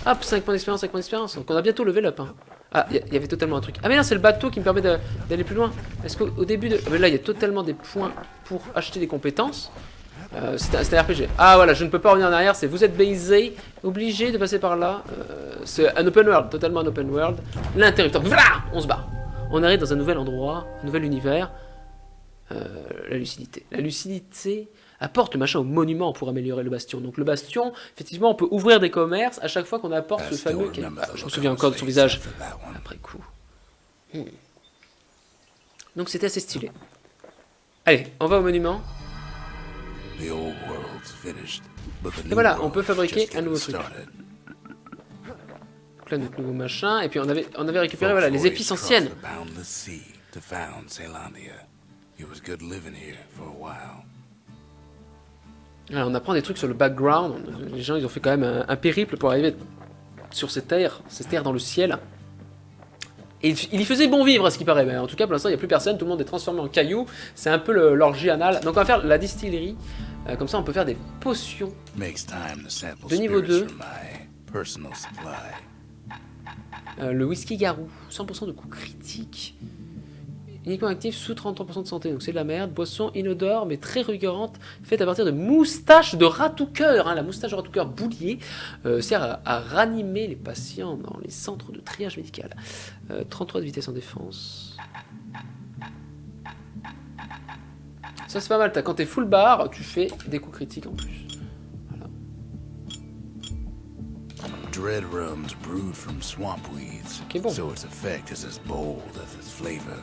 Hop, 5 points d'expérience, 5 points d'expérience. Donc on a bientôt levé up. Hein. Ah, il y avait totalement un truc. Ah mais non, c'est le bateau qui me permet d'aller plus loin. Est-ce qu'au début de... Mais là, il y a totalement des points pour acheter des compétences. C'est un RPG. Ah voilà, je ne peux pas revenir en arrière. C'est vous êtes baisé, obligé de passer par là. C'est un open world, totalement un open world. L'interrupteur, voilà, on se barre. On arrive dans un nouvel endroit, un nouvel univers. La lucidité. La lucidité apporte le machin au monument pour améliorer le bastion. Donc le bastion, effectivement, on peut ouvrir des commerces à chaque fois qu'on apporte ce fameux... je me souviens encore de son visage après coup. Donc c'était assez stylé. Allez, on va au monument. The old world's finished, but the Et new voilà, on world peut fabriquer just un nouveau getting truc. started. Donc là, notre nouveau machin. Et puis on avait récupéré voilà, les Folks épices voyaged anciennes. across the boundless sea to found Caelondia. It was good living here for a while. Alors, on apprend des trucs sur le background. Les gens, ils ont fait quand même un périple pour arriver sur ces terres dans le ciel. Et il y faisait bon vivre, à ce qui paraît. Mais en tout cas, pour l'instant, il n'y a plus personne. Tout le monde est transformé en cailloux. C'est un peu l'orgie anale. Donc, on va faire la distillerie. Comme ça, on peut faire des potions. Makes time to sample De niveau spirits 2. from my personal supply. Le whisky garou. 100% de coups critiques. Uniquement actif sous 33% de santé. Donc, c'est de la merde. Boisson inodore, mais très rugorante. Faite à partir de moustache de ratou-cœur. Hein. La moustache de ratou-cœur boulier sert à ranimer les patients dans les centres de triage médical. 33 de vitesse en défense. Ça, c'est pas mal. Quand t'es full bar, tu fais des coups critiques en plus. Voilà. Dread rum's brewed from swamp weeds, Ok, bon. so its effect is as bold as its flavor.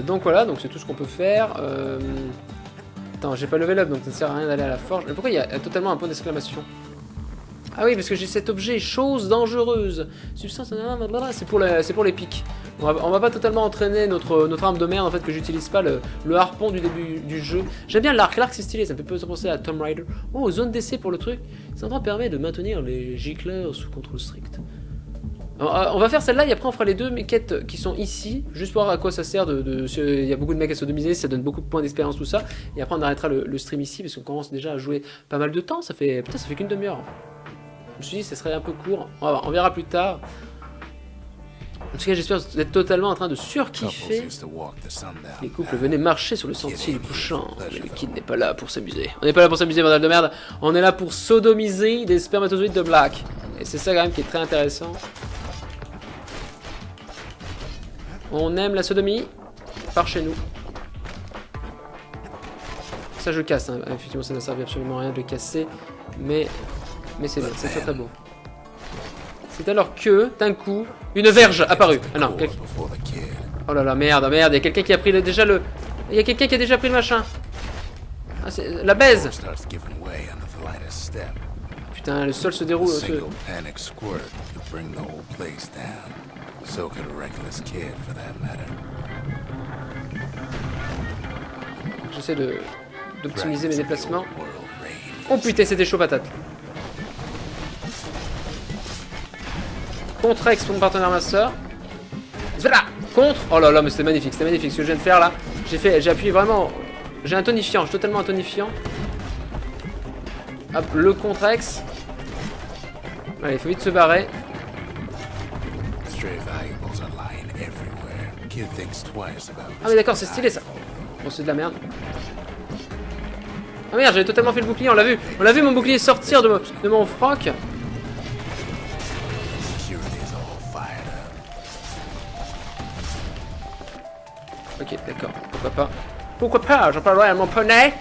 Donc voilà, donc c'est tout ce qu'on peut faire. Attends, j'ai pas level up, donc ça ne sert à rien d'aller à la forge. Mais pourquoi il y a totalement un point d'exclamation? Ah oui, parce que j'ai cet objet, chose dangereuse. Substance, c'est pour les pics. On va pas totalement entraîner notre arme de merde en fait, que j'utilise pas, le harpon du début du jeu. J'aime bien l'arc, c'est stylé, ça me fait penser à Tomb Raider. Oh, zone d'essai pour le truc. Ça permet de maintenir les gicleurs sous contrôle strict. Alors, on va faire celle-là et après on fera les deux quêtes qui sont ici, juste pour voir à quoi ça sert il y a beaucoup de mecs à sodomiser, ça donne beaucoup de points d'expérience tout ça. Et après on arrêtera le stream ici parce qu'on commence déjà à jouer pas mal de temps, ça fait qu'une demi-heure. Je me suis dit ça serait un peu court, on verra plus tard. En tout cas j'espère être totalement en train de surkiffer. Les couples venaient marcher sur le sentier du couchant, mais le kid n'est pas là pour s'amuser. On n'est pas là pour s'amuser, bordel de merde, on est là pour sodomiser des spermatozoïdes de Black. Et c'est ça quand même qui est très intéressant. On aime la sodomie, par chez nous. Ça je casse, hein. Effectivement ça n'a servi absolument à rien de le casser, mais c'est bien, c'est très très beau. C'est alors que, d'un coup, une verge apparue. Ah non, oh là là, merde, il y a quelqu'un qui a pris déjà le... Il y a quelqu'un qui a déjà pris le machin. Ah, c'est la baise. Putain, le sol se déroule. J'essaie d'optimiser mes déplacements. Oh putain, c'était chaud patate. Contre-ex pour mon partenaire master. Voilà. Contre. Oh là là, mais c'était magnifique ce que je viens de faire là. J'ai appuyé vraiment. J'ai un tonifiant, je suis totalement un tonifiant. Hop, le contre-ex. Allez, il faut vite se barrer. Ah oui d'accord, c'est stylé ça. Bon, c'est de la merde. Ah merde, j'avais totalement fait le bouclier, on l'a vu. On l'a vu mon bouclier sortir de mon froc. Ok, d'accord, pourquoi pas. Pourquoi pas, j'en parlerai à mon poney.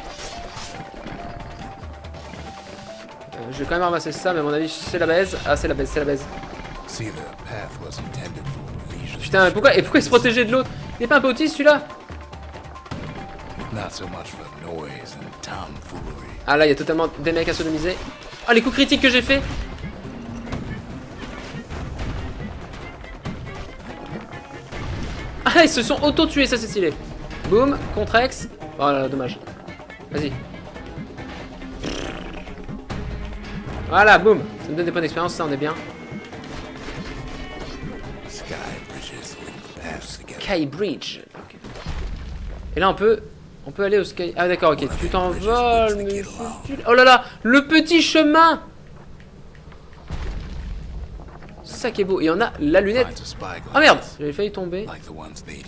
Je vais quand même ramasser ça, mais à mon avis c'est la baise. Ah c'est la baise, c'est la baise. Putain, pourquoi il se protégeait de l'autre? Il est pas un peu autiste celui-là? Ah là, il y a totalement des mecs à sodomiser. Ah, les coups critiques que j'ai fait. Ah, ils se sont auto-tués, ça c'est stylé. Boum, contre-ex. Oh là là, dommage. Vas-y. Voilà, boum. Ça me donne des points d'expérience, ça on est bien. Sky Bridge. Okay. Et là on peut aller au Sky... Ah d'accord, ok. Tu t'envoles, mais... Oh là là, le petit chemin. Ça qui est beau. Et on a la lunette. Ah merde, j'avais failli tomber.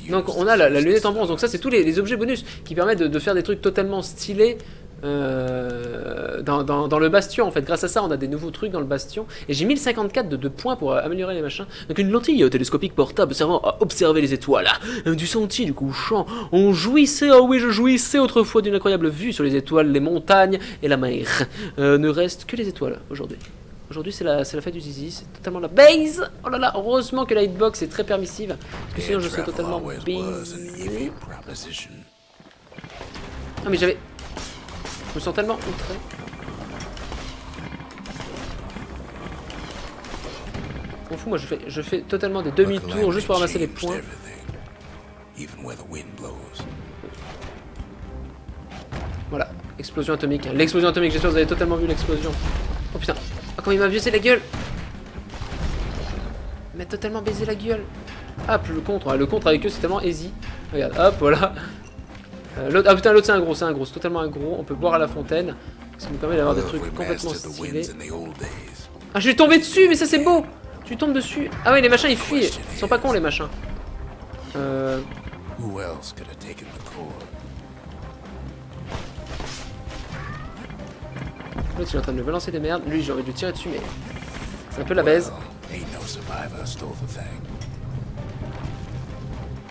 Donc on a la lunette en bronze. Donc ça c'est tous les objets bonus qui permettent de faire des trucs totalement stylés dans le bastion en fait. Grâce à ça on a des nouveaux trucs dans le bastion. Et j'ai 1054 de points pour améliorer les machins. Donc une lentille télescopique portable servant à observer les étoiles. Du sentier du couchant. On jouissait, oh oui je jouissais autrefois d'une incroyable vue sur les étoiles, les montagnes et la mer. Ne reste que les étoiles aujourd'hui. Aujourd'hui c'est la fête du zizi, c'est totalement la base. Oh là là, heureusement que la hitbox est très permissive. Parce que sinon je serais totalement baisé. Ah mais j'avais... Je me sens tellement outré. Je m'en fous, moi je fais totalement des demi-tours juste pour ramasser les points. Voilà, explosion atomique. L'explosion atomique, j'espère que vous avez totalement vu l'explosion. Oh putain, oh, comment il m'a baisé la gueule. Il m'a totalement baisé la gueule. Hop, le contre avec eux c'est tellement easy. Regarde, hop, voilà. Ah putain, l'autre c'est un gros, c'est totalement un gros. On peut boire à la fontaine. Ce qui nous permet d'avoir des trucs complètement stylés. Ah, je vais tomber dessus, mais ça c'est beau. Tu tombes dessus. Ah ouais, les machins ils fuient. Ils sont pas cons les machins. L'autre il est en train de me balancer des merdes. Lui j'ai envie de lui tirer dessus, mais c'est un peu la baise.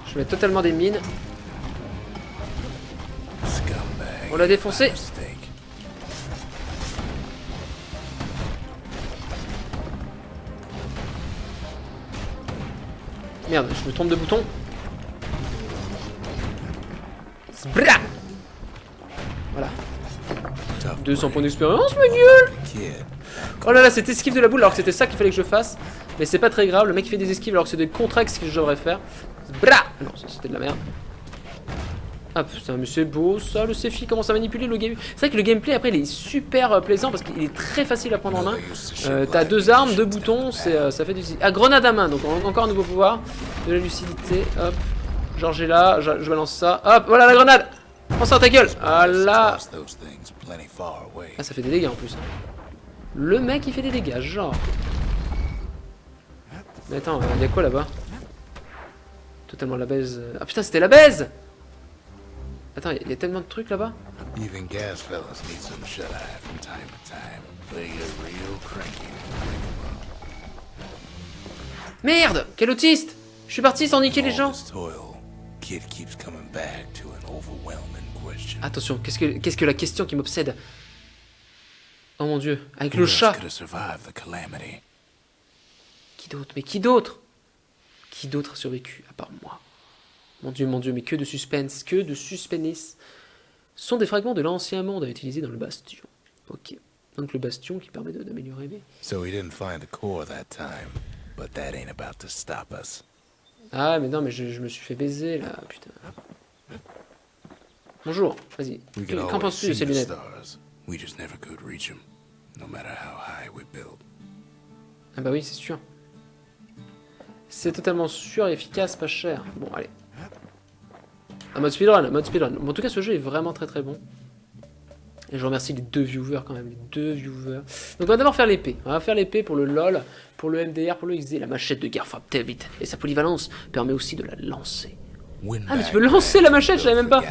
Je mets totalement des mines. On l'a défoncé. Merde, je me trompe de bouton. Sbra. Voilà. 200 points d'expérience, ma gueule. Oh là là, cette esquive de la boule alors que c'était ça qu'il fallait que je fasse. Mais c'est pas très grave, le mec fait des esquives alors que c'est des contre-axes que je devrais faire. Bra non, c'était de la merde. Ah putain, mais c'est beau ça, le Sephi commence à manipuler le game. C'est vrai que le gameplay après il est super plaisant parce qu'il est très facile à prendre en main. T'as 2 armes, 2 boutons, ça fait du... Ah, grenade à main, donc encore un nouveau pouvoir. De la lucidité, hop. Genre j'ai là, je balance ça. Hop, voilà la grenade. Prends ça dans ta gueule. Ah là. Ah, ça fait des dégâts en plus. Le mec il fait des dégâts, genre. Mais attends, il y a quoi là-bas? Totalement la baise. Ah putain, c'était la baise! Attends, il y a tellement de trucs là-bas. Merde! Quel autiste! Je suis parti sans niquer les gens! Attention, qu'est-ce que la question qui m'obsède? Oh mon dieu, avec le chat! Qui d'autre? Mais qui d'autre? Qui d'autre a survécu à part moi? Mon dieu, mais que de suspense, que de suspense. Ce sont des fragments de l'ancien monde à utiliser dans le bastion. Ok. Donc le bastion qui permet d'améliorer mes... Ah mais non, mais je me suis fait baiser là, putain. Bonjour, vas-y. Qu'en penses-tu de ces lunettes? Ah bah oui, c'est sûr. C'est totalement sûr et efficace, pas cher. Bon, allez. Un mode speedrun, Bon, en tout cas, ce jeu est vraiment très très bon. Et je remercie les 2 viewers quand même, les 2 viewers. Donc on va d'abord faire l'épée. On va faire l'épée pour le LOL, pour le MDR, pour le XD. La machette de guerre frappe très vite. Et sa polyvalence permet aussi de la lancer. Ah mais tu peux lancer la machette, je savais même pas.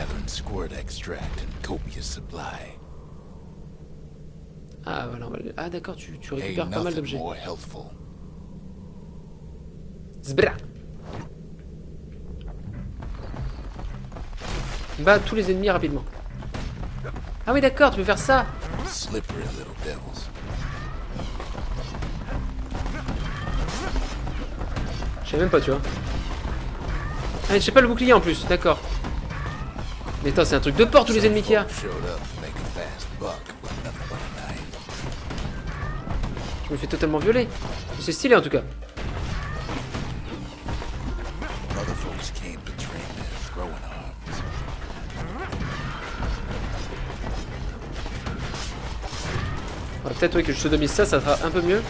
Ah voilà, ah d'accord, tu récupères pas mal d'objets. Zbra. Bat tous les ennemis rapidement. Ah oui d'accord, tu peux faire ça. Je sais même pas, tu vois. Ah mais je sais pas le bouclier en plus, d'accord. Mais attends, c'est un truc de porte tous les ennemis qu'il y a. Je me fais totalement violer. C'est stylé en tout cas. Peut-être oui, que je sodomise ça, ça sera un peu mieux.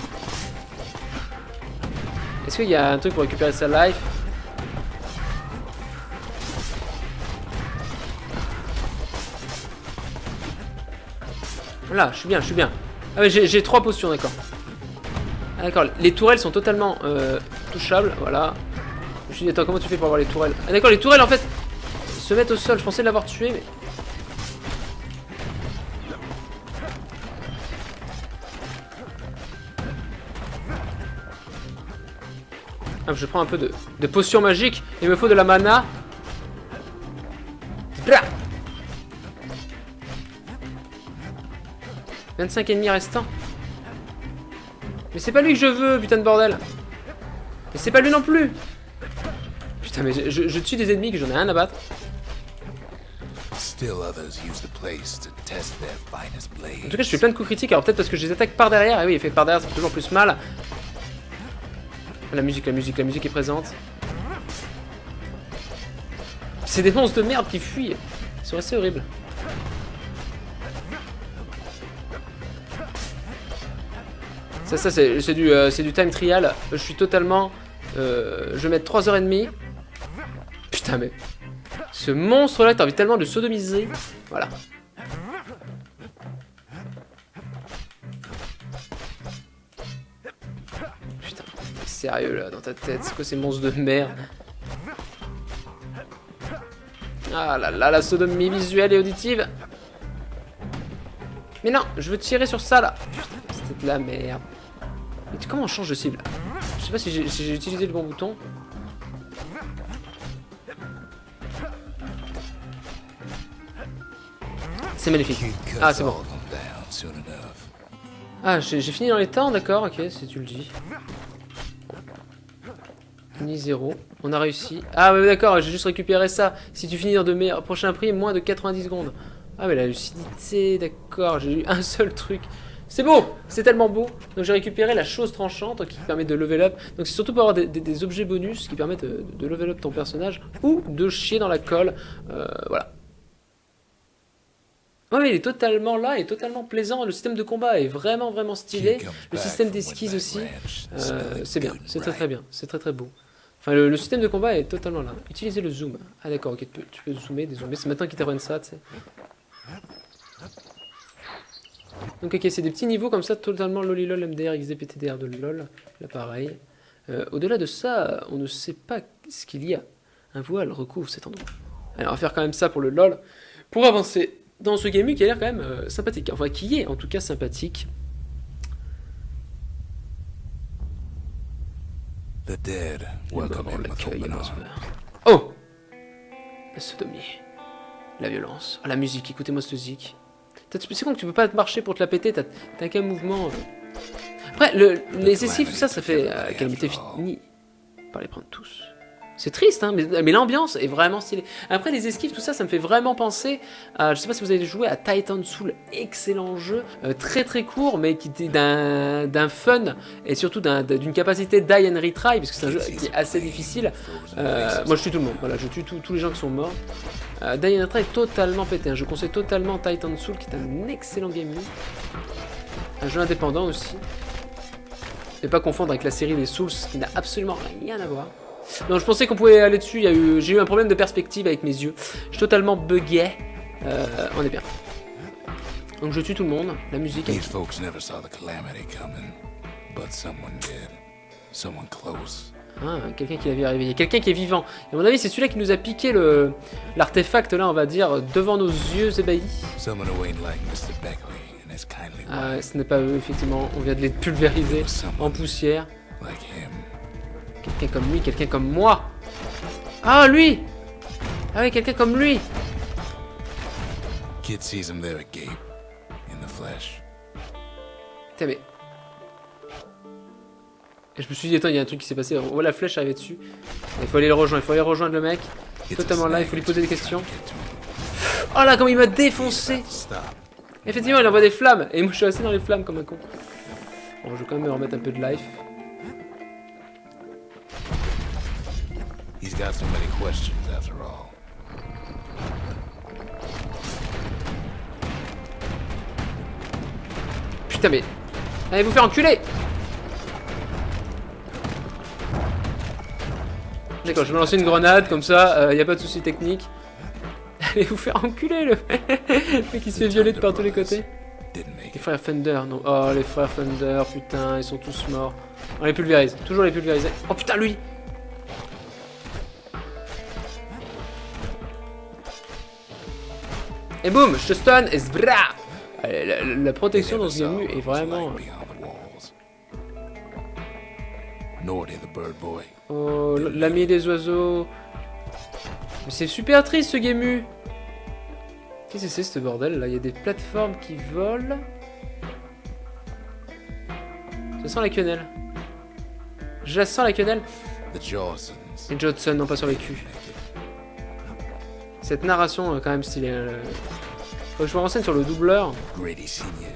Est-ce qu'il y a un truc pour récupérer sa life? Voilà, je suis bien, je suis bien. Ah mais j'ai 3 potions, d'accord. Ah d'accord, les tourelles sont totalement touchables, voilà. Je me suis dit, attends, comment tu fais pour avoir les tourelles? Ah d'accord, les tourelles en fait se mettent au sol, je pensais l'avoir tué, mais... Ah, je prends un peu de potion magique, il me faut de la mana. Blah 25 ennemis restants. Mais c'est pas lui que je veux, putain de bordel. Mais c'est pas lui non plus. Putain, mais je tue des ennemis que j'en ai rien à battre. En tout cas, je fais plein de coups critiques. Alors peut-être parce que je les attaque par derrière. Et oui, il fait par derrière, ça fait toujours plus mal. La musique est présente. C'est des monstres de merde qui fuient. Ils sont assez horribles. Ça c'est du time trial. Je suis totalement... je vais mettre 3h30. Putain mais... Ce monstre là, t'as envie tellement de sodomiser. Voilà. Putain, t'es sérieux là dans ta tête? C'est quoi ces monstres de merde? Ah là là, la sodomie visuelle et auditive. Mais non, je veux tirer sur ça là. Putain, c'était de la merde. Mais comment on change de cible? Je sais pas si j'ai utilisé le bon bouton. C'est magnifique. Ah, c'est bon. Ah, j'ai fini dans les temps, d'accord, ok, si tu le dis. Ni 0. On a réussi. Ah, ouais, d'accord, j'ai juste récupéré ça. Si tu finis dans de meilleurs prochains prix, moins de 90 secondes. Ah, mais la lucidité, d'accord, j'ai eu un seul truc. C'est beau, c'est tellement beau. Donc j'ai récupéré la chose tranchante qui permet de level up. Donc c'est surtout pour avoir des objets bonus qui permettent de level up ton personnage ou de chier dans la colle. Voilà. Ouais, mais il est totalement là, il est totalement plaisant. Le système de combat est vraiment vraiment stylé. Le système d'esquisse aussi, c'est bien, c'est très bien, c'est très beau. Enfin, le système de combat est totalement là. Utilisez le zoom. Ah d'accord, ok, tu peux zoomer, dézoomer. C'est maintenant qu'ils t'apprennent ça, tu sais. Donc ok, c'est des petits niveaux comme ça, totalement lolilol, MDR, XDPTDR de LOL. Là pareil. Au-delà de ça, on ne sait pas ce qu'il y a. Un voile recouvre cet endroit. Alors on va faire quand même ça pour le LOL. Pour avancer dans ce game qui a l'air quand même sympathique. Enfin, qui est en tout cas sympathique. The dead welcome him with open arms. Oh! La sodomie. La violence. Ah, la musique, écoutez-moi ce zik. C'est con que tu peux pas te marcher pour te la péter, t'as qu'un mouvement. Après, les esquives, tout ça, ça fait calamité finie par les prendre tous. C'est triste, hein, mais l'ambiance est vraiment stylée. Après, les esquives, tout ça, ça me fait vraiment penser à... Je sais pas si vous avez joué à Titan Soul, excellent jeu, très court, mais qui était d'un fun, et surtout d'une capacité die and retry, parce que c'est un jeu qui est assez difficile. Moi, je tue tout le monde, voilà, je tue tous les gens qui sont morts. Die and retry est totalement pété, hein. Je conseille totalement Titan Soul, qui est un excellent game mode. Un jeu indépendant aussi. Ne pas confondre avec la série des Souls, qui n'a absolument rien à voir. Non, je pensais qu'on pouvait aller dessus, j'ai eu un problème de perspective avec mes yeux. Je suis totalement bugué. On est bien. Donc je tue tout le monde, la musique... These folks never saw the calamity coming, but someone did. Someone close. Ah, quelqu'un qui l'a vu arriver. Il y a quelqu'un qui est vivant. Et à mon avis, c'est celui-là qui nous a piqué l'artefact, là, on va dire, devant nos yeux ébahis. Someone who ain't like Mr. Beckley and his kindly wife. Ce n'est pas eux, effectivement. On vient de les pulvériser en poussière. Like him. Quelqu'un comme lui, quelqu'un comme moi. Ah, lui! Ah oui, quelqu'un comme lui. Kid sees him there agape, in the flesh. Putain, mais... Et je me suis dit, attends, il y a un truc qui s'est passé. On voit la flèche arriver dessus. Il faut aller le rejoindre, il faut aller rejoindre le mec. Totalement là, il faut lui poser des questions. Oh là, comme il m'a défoncé! Effectivement, il envoie des flammes. Et moi, je suis resté dans les flammes comme un con. Bon, je vais quand même me remettre un peu de life. He's got so many questions after all. Putain, mais... Allez vous faire enculer! D'accord, je vais me lancer une grenade, comme ça, y a pas de souci technique. Allez vous faire enculer, le mec qui se fait violer de par tous les côtés. Les frères Thunder, non. Oh, les frères Thunder, putain, ils sont tous morts. On les pulvérise, toujours les pulvériser. Oh putain, lui! Et boum, je te stun et zbra. La protection dans ce game est vraiment... Oh, l'ami des oiseaux. Mais c'est super triste ce game. Qu'est-ce que c'est ce bordel là? Il y a des plateformes qui volent. Ça sent la quenelle. Je la sens la quenelle. Et Johnson, non pas sur les culs. Cette narration quand même stylée. Faut que je me renseigne sur le doubleur. Grady Senior,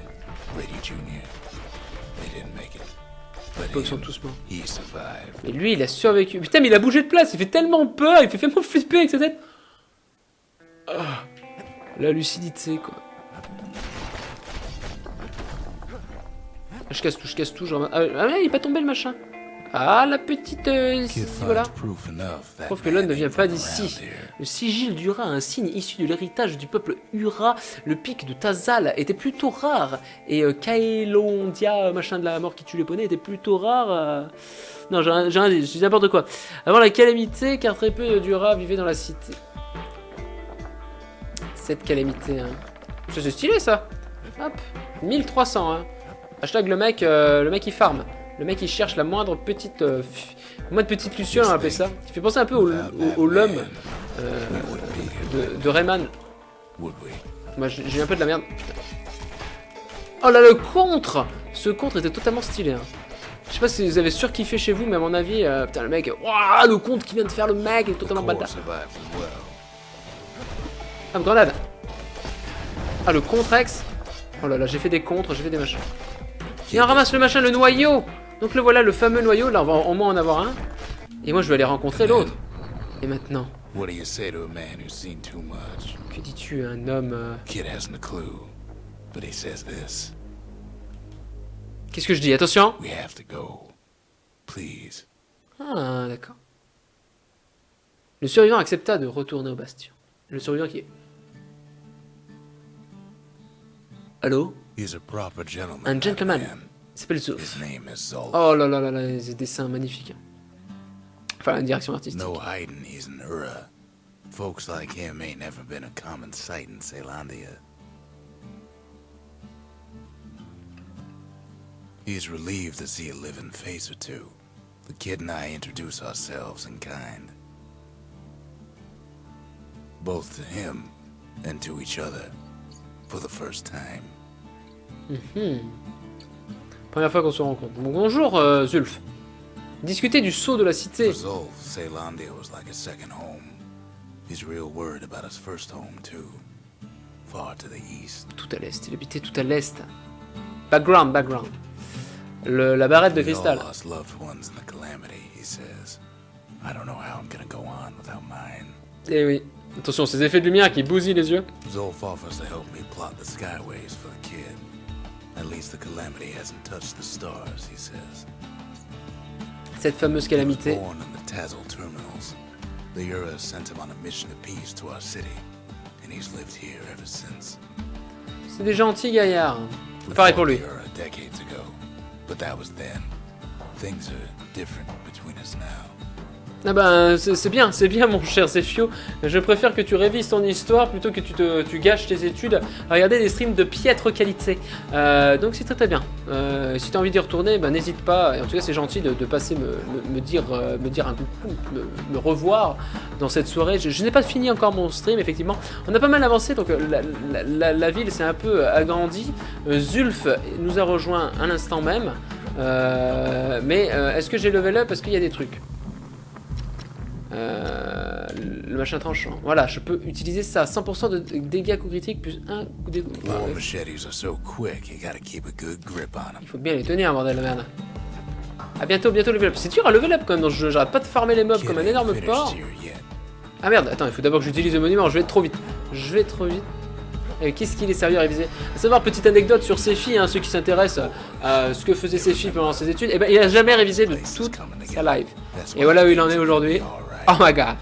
Grady Junior. They didn't make it. Ils sont tous morts. He survived. Mais lui, il a survécu. Putain, mais il a bougé de place. Il fait tellement peur. Il fait vraiment flipper avec sa tête. Oh, la lucidité, quoi. Je casse tout. Genre... Ah, mais il est pas tombé le machin. Ah, la petite... voilà. Preuve que l'homme ne vient pas d'ici. Le sigil d'Ura, un signe issu de l'héritage du peuple Ura, le pic de Tazal était plutôt rare. Et Kaelondia, machin de la mort qui tue les poneys, était plutôt rare. Non, j'ai rien dit, je dis n'importe quoi. Avant la calamité, car très peu d'Ura vivaient dans la cité. Cette calamité, hein. Ça, c'est stylé, ça. Hop, 1300, hein. Hashtag le mec il farm. Le mec il cherche la moindre petite luciole, on va appeler ça. Il fait penser un peu au Lum de Rayman. Moi j'ai un peu de la merde. Putain. Oh là le contre! Ce contre était totalement stylé. Hein. Je sais pas si vous avez surkiffé chez vous, mais à mon avis, putain le mec, waouh, le contre qui vient de faire le mec est totalement bâtard. Ah, grenade! Ah le contre-ex! Oh là là, j'ai fait des contres, j'ai fait des machins. Et on ramasse le machin, le noyau. Donc le voilà, le fameux noyau. Là, on va au moins en avoir un. Et moi, je vais aller rencontrer l'autre. Et maintenant, What do you say to a man who's seen too much? que dis-tu à un homme Kid hasn't a clue, but he says this. Qu'est-ce que je dis? Attention. We have to go. Please. Ah, d'accord. Le survivant accepta de retourner au bastion. Le survivant qui est... Allô? He's a proper gentleman. Un gentleman. man. Il s'appelle His Zulf. name is Zolf. Oh là là là là, les dessins magnifiques. Enfin, la direction artistique. No hiding he's an Ura. Folks like him ain't never been a common sight in Celandia. He's relieved to see a living face or two. The kid and I introduce ourselves in kind. Both to him and to each other. For the first time. Première fois qu'on se rencontre. Bon, bonjour, Zulf. Discuter du sceau de la cité. For Zolf, Celandia was like a second home. He's real worried about his first home, too. Far to the east. Tout à l'est. Il habitait tout à l'est. Background. La barrette de We all cristal. lost loved ones in the calamity, he says. I don't know how I'm gonna go on without mine. Eh oui. Attention, ces effets de lumière qui bousillent les yeux. Zolf offers to help me plot the skyways for the kid. At least the calamity hasn't touched the stars, he says. Cette fameuse He was calamité. born in the Tazal terminals. The Uras sent him on a mission of peace to our city, and he's lived here ever since. C'est des gentils gaillards. We Pareil fought pour lui. the Ura decades ago, but that was then. Things are different between us now. Ah ben, c'est bien mon cher Zefio. Je préfère que tu révises ton histoire plutôt que tu gâches tes études à regarder des streams de piètre qualité. Donc c'est très bien. Si tu as envie d'y retourner, ben, n'hésite pas. Et en tout cas, c'est gentil de passer me dire un coucou, me revoir dans cette soirée. Je n'ai pas fini encore mon stream, effectivement. On a pas mal avancé, donc la ville s'est un peu agrandie. Zulf nous a rejoint à l'instant même. Mais est-ce que j'ai level up? Parce qu'il y a des trucs. Le machin tranchant. Voilà, je peux utiliser ça. 100% de dégâts coup critiques plus 1 coup de... War machetes are so quick, you gotta keep a good grip on them. Il faut bien les tenir, bordel de merde. A bientôt level up. C'est dur à level up quand même dans ce jeu. J'arrête pas de farmer les mobs comme un énorme porc. Ah merde, attends, il faut d'abord que j'utilise le monument. Je vais trop vite. Et qu'est-ce qu'il est servi à réviser? À savoir, petite anecdote sur Sephi, hein, ceux qui s'intéressent à ce que faisait Sephi pendant ses études, eh ben, il a jamais révisé de toute sa life. Et voilà où il en est aujourd'hui. Oh my god.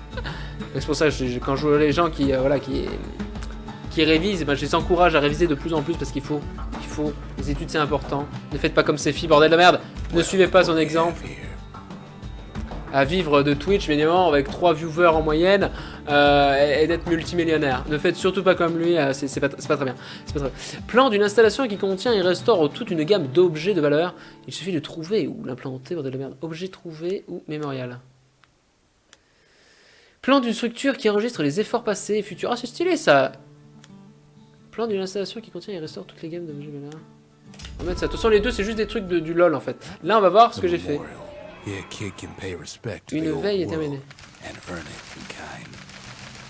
C'est pour ça que quand je vois les gens qui révisent, eh ben, je les encourage à réviser de plus en plus parce qu'il faut. Les études c'est important. Ne faites pas comme Sephi, bordel de merde. Ne suivez pas son exemple. À vivre de Twitch, bien évidemment, avec 3 viewers en moyenne, et d'être multimillionnaire. Ne faites surtout pas comme lui, c'est pas très bien. Plan d'une installation qui contient et restaure toute une gamme d'objets de valeur. Il suffit de trouver ou l'implanter, bordel de merde. Objet trouvé ou mémorial. Plan d'une structure qui enregistre les efforts passés et futurs. Ah, c'est stylé ça! Plan d'une installation qui contient et restaure toutes les gammes d'objets de valeur. On va mettre ça. Attention, les deux, c'est juste des trucs du LoL en fait. Là, on va voir ce que j'ai fait. Une veille est terminée.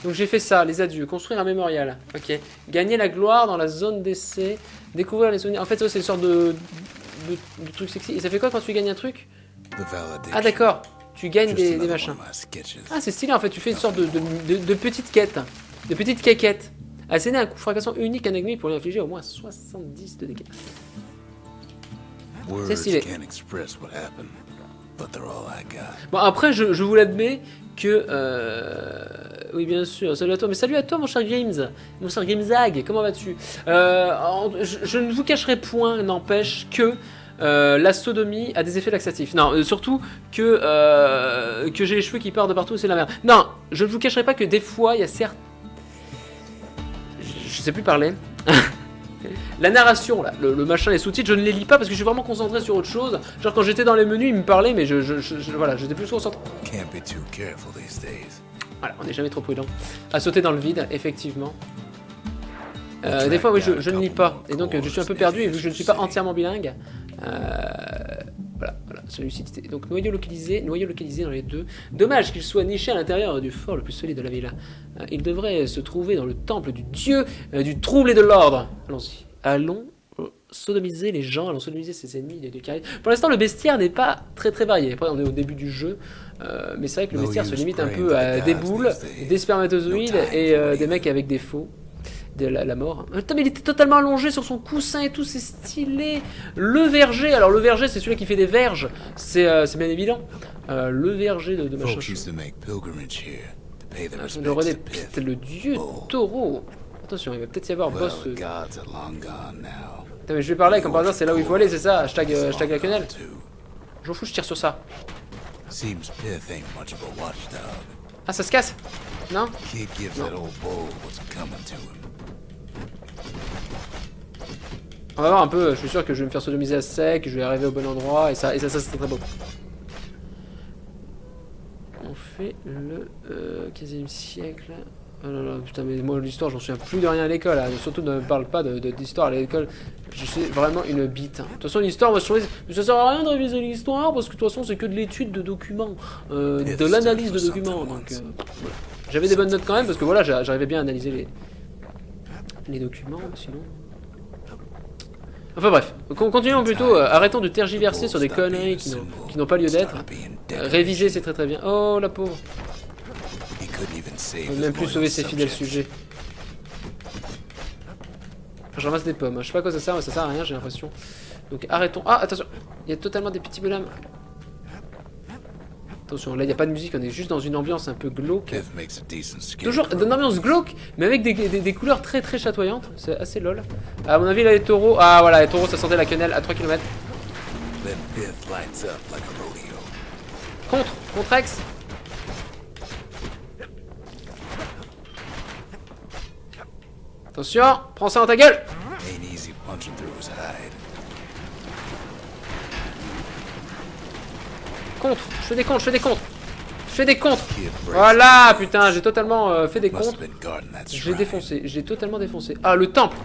Donc j'ai fait ça, les adieux. Construire un mémorial. Ok. Gagner la gloire dans la zone d'essai. Découvrir les souvenirs. En fait, ça, c'est une sorte de truc sexy. Et ça fait quoi quand tu gagnes un truc? Ah d'accord. Tu gagnes des machins. Ah, c'est stylé en fait. Tu fais une sorte de petite quête. De petite quéquette. Asséner un coup fracassant unique à un ennemi pour lui infliger au moins 70 de dégâts. C'est stylé. Bon, après, je vous l'admets que... Oui, bien sûr, salut à toi. Mais salut à toi, mon cher Grims. Mon cher Grimzag, comment vas-tu? Je ne vous cacherai point, n'empêche que... la sodomie a des effets laxatifs. Non, surtout que j'ai les cheveux qui partent de partout, c'est la merde. Non, je ne vous cacherai pas que des fois, il y a certes... Je sais plus parler. La narration, là, le machin, les sous-titres, je ne les lis pas parce que je suis vraiment concentré sur autre chose. Genre quand j'étais dans les menus, ils me parlaient, mais voilà, j'étais plus concentré. Voilà, on n'est jamais trop prudent. À sauter dans le vide, effectivement. Des fois, oui, je ne lis pas. Et donc, je suis un peu perdu, et vu que je ne suis pas entièrement bilingue... Voilà, celui-ci. Donc, noyau localisé dans les deux. Dommage qu'il soit niché à l'intérieur du fort le plus solide de la ville. Il devrait se trouver dans le temple du dieu du trouble et de l'ordre. Allons-y. Allons sodomiser les gens, allons sodomiser ses ennemis, les carrés. Pour l'instant, le bestiaire n'est pas très varié. Après, on est au début du jeu, mais c'est vrai que le bestiaire se limite un peu à des boules, des spermatozoïdes et des mecs avec des faux. De la mort. Putain, mais il était totalement allongé sur son coussin et tout, c'est stylé. Le verger, alors le verger, c'est celui qui fait des verges, c'est bien évident. Le verger de machin. Le roi des Piths, le dieu taureau. Attention, il va peut-être y avoir boss. Putain, mais je vais parler comme par hasard, c'est là où il faut aller, c'est ça. Hashtag la quenelle. J'en fous, je tire sur ça. Ah, ça se casse? Non? Non. On va voir un peu, je suis sûr que je vais me faire sodomiser à sec, je vais arriver au bon endroit, et ça c'est très beau. On fait le 15e siècle. Oh là là, putain, mais moi l'histoire, j'en souviens plus de rien à l'école. Hein. Surtout ne me parle pas d'histoire à l'école. Je suis vraiment une bite. Hein. De toute façon, l'histoire, moi je trouvais. Ça sert à rien de réviser l'histoire parce que de toute façon, c'est que de l'étude de documents, de l'analyse de documents. Donc, voilà. J'avais des bonnes notes quand même parce que voilà, j'arrivais bien à analyser les documents, sinon. Enfin bref, continuons plutôt, arrêtons de tergiverser sur des conneries qui n'ont pas lieu d'être. Réviser c'est très bien. Oh la pauvre. On peut même plus sauver ses fidèles sujets. Je ramasse des pommes, je sais pas à quoi ça sert, mais ça sert à rien j'ai l'impression. Donc arrêtons. Ah attention, il y a totalement des petits bonhommes. Attention, là il n'y a pas de musique, on est juste dans une ambiance un peu glauque. Toujours une ambiance glauque, mais avec des couleurs très chatoyantes. C'est assez lol. À mon avis, là les taureaux. Ah voilà, les taureaux ça sentait la quenelle à 3 km. Contre X. Attention, prends ça dans ta gueule. Contre, je fais des contres. Voilà, putain, j'ai totalement fait des contres. J'ai totalement défoncé. Ah, le temple.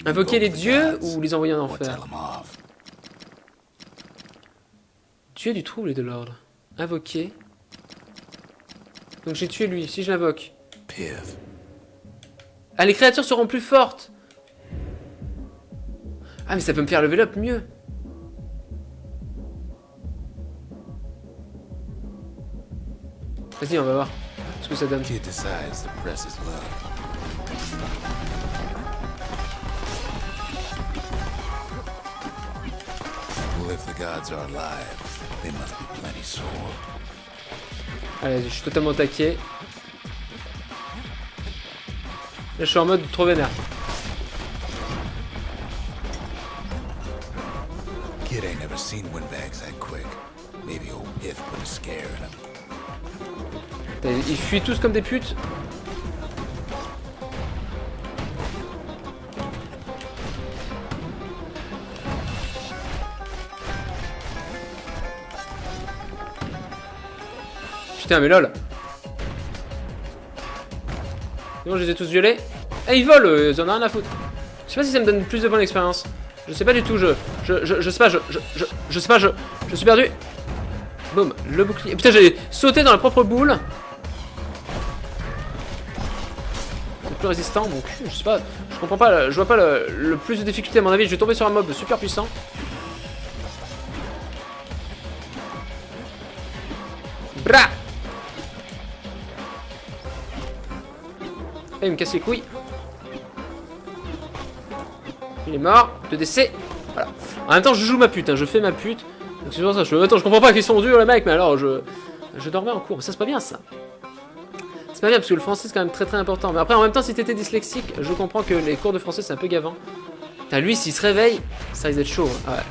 Invoquer les dieux ou les envoyer en enfer? Dieu du trouble et de l'ordre. Invoquer. Donc j'ai tué lui, si je l'invoque. Ah, les créatures seront plus fortes. Ah, mais ça peut me faire level up mieux. Vas-y, on va voir ce que ça donne. Allez, je suis totalement taqué. Là, je suis en mode trop vénère. Kid ain't never seen windbags that quick. Maybe old Pith put a scare in him. Ils fuient tous comme des putes. Putain mais lol. Non, je les ai tous violés. Eh, ils volent, ils en ont rien à foutre. Je sais pas si ça me donne plus de points d'expérience. Je sais pas du tout, je sais pas, je sais pas, je suis perdu. Boum, le bouclier. Putain, j'ai sauté dans la propre boule. C'est plus résistant, mon cul, je sais pas, je comprends pas, je vois pas le plus de difficulté à mon avis, je vais tomber sur un mob super puissant. Bra! Il me casse les couilles. Il est mort. 2 décès. Voilà. En même temps, je joue ma pute. Hein. Je fais ma pute. Donc c'est pour ça. Attends, je comprends pas qu'ils sont durs les mecs. Mais alors, je dormais en cours. Ça, c'est pas bien ça. C'est pas bien parce que le français, c'est quand même très important. Mais après, en même temps, si t'étais dyslexique, je comprends que les cours de français, c'est un peu gavant. Putain, lui, s'il se réveille, ça risque d'être chaud. Hein. Ouais.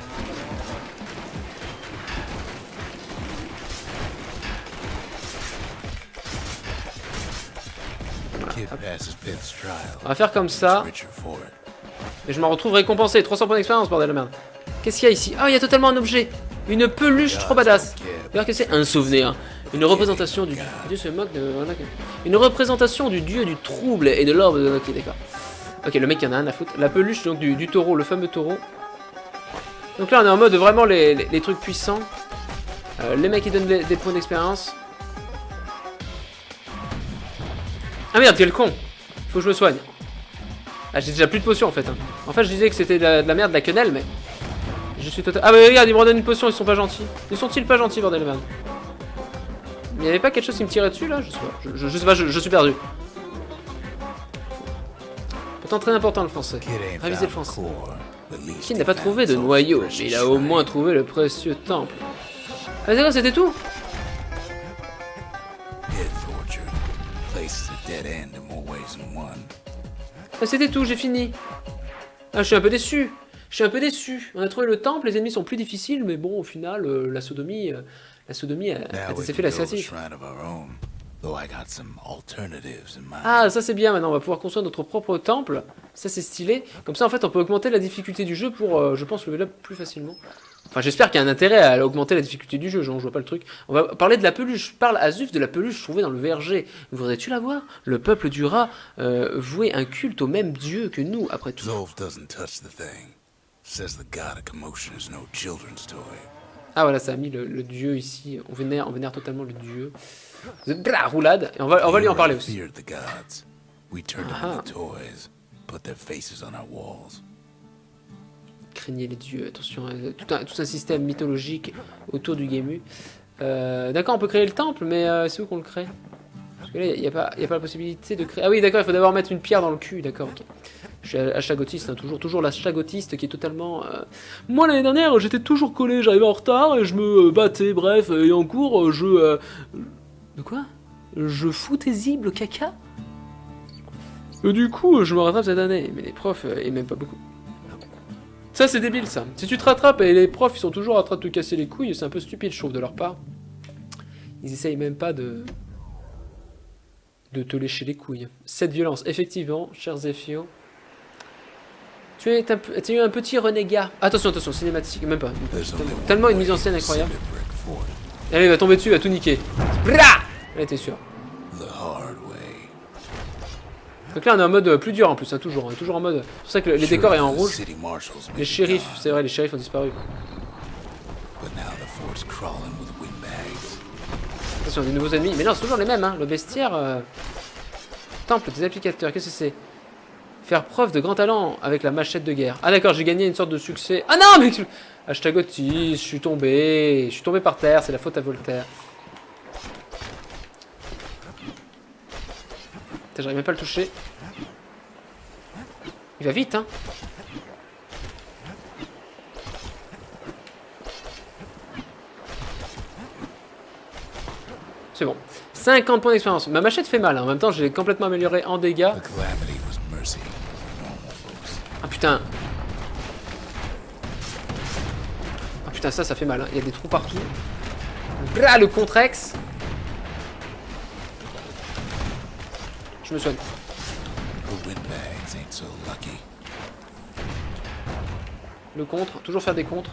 On va faire comme ça. Et je m'en retrouve récompensé. 300 points d'expérience, bordel de merde. Qu'est-ce qu'il y a ici? Ah, il y a totalement un objet. Une peluche trop badass. Regarde que c'est un souvenir. Une représentation du dieu se moque de... Une représentation du dieu du trouble et de l'ordre. Ok, d'accord. Ok, le mec il y en a un à foutre. La peluche donc du taureau, le fameux taureau. Donc là on est en mode vraiment les trucs puissants. Les mecs qui donnent des points d'expérience. Ah merde, quel con. Faut que je me soigne. Ah, j'ai déjà plus de potions en fait. Hein. En fait, je disais que c'était de la merde, de la quenelle, mais. Je suis total. Ah, bah regarde, ils me redonnent une potion, ils sont pas gentils. Ils sont-ils pas gentils, bordel de merde? Il y avait pas quelque chose qui me tirait dessus là? Je sais pas. Je sais pas, je suis perdu. Pourtant, très important le français. Réviser le français. Qui n'a pas trouvé de noyau, mais il a au moins trouvé le précieux temple. Ah, d'accord, c'était tout? Ah, c'était tout, j'ai fini. Ah, je suis un peu déçu. Je suis un peu déçu. On a trouvé le temple, les ennemis sont plus difficiles, mais bon, au final, la sodomie a des effets laxatifs. Ah, ça c'est bien maintenant, on va pouvoir construire notre propre temple. Ça c'est stylé. Comme ça, en fait, on peut augmenter la difficulté du jeu pour, je pense, level up plus facilement. Enfin, j'espère qu'il y a un intérêt à augmenter la difficulté du jeu, je vois pas le truc. On va parler de la peluche. Parle à Zuf de la peluche trouvée dans le verger. Voudrais-tu la voir? Le peuple du rat vouait un culte au même dieu que nous, après tout. Ah voilà, ça a mis le dieu ici. On vénère totalement le dieu. Blah, roulade. Et on va lui en parler aussi. Craignez les dieux, attention, tout un système mythologique autour du Gému. D'accord, on peut créer le temple, mais c'est où qu'on le crée? Parce que là, il n'y a pas la possibilité de créer... Ah oui, d'accord, il faut d'abord mettre une pierre dans le cul, d'accord, ok. Je suis achagotiste, hein, toujours l'achagotiste qui est totalement... Moi, l'année dernière, j'étais toujours collé, j'arrivais en retard, et je me battais, bref, et en cours, De quoi? Je foutais-y le caca? Et du coup, je me rattrape cette année, mais les profs, et même pas beaucoup. Ça c'est débile ça. Si tu te rattrapes et les profs ils sont toujours en train de te casser les couilles, c'est un peu stupide je trouve de leur part. Ils essayent même pas de te lécher les couilles. Cette violence, effectivement, cher Zephyr. Tu es un petit renégat. Attention, cinématique, même pas. Tellement une mise en scène incroyable. Allez, il va tomber dessus, il va tout niquer. Allez, t'es sûr. Donc là on est en mode plus dur en plus, hein, toujours en mode... C'est pour ça que les décors est en rouge. Les shérifs, c'est vrai, les shérifs ont disparu. Attention, des nouveaux ennemis. Mais non, c'est toujours les mêmes, hein. Le bestiaire... Temple des applicateurs, qu'est-ce que c'est? Faire preuve de grand talent avec la machette de guerre. Ah d'accord, j'ai gagné une sorte de succès. Ah non, mais... Hashtag Otis, je suis tombé par terre, c'est la faute à Voltaire. J'arrive même pas à le toucher. Il va vite, hein. C'est bon. 50 points d'expérience. Ma machette fait mal, hein. En même temps, je l'ai complètement amélioré en dégâts. Ah putain. Ah putain, ça fait mal, hein. Il y a des trous partout. Blah, le Contrex. Je me soigne. Le contre, toujours faire des contres.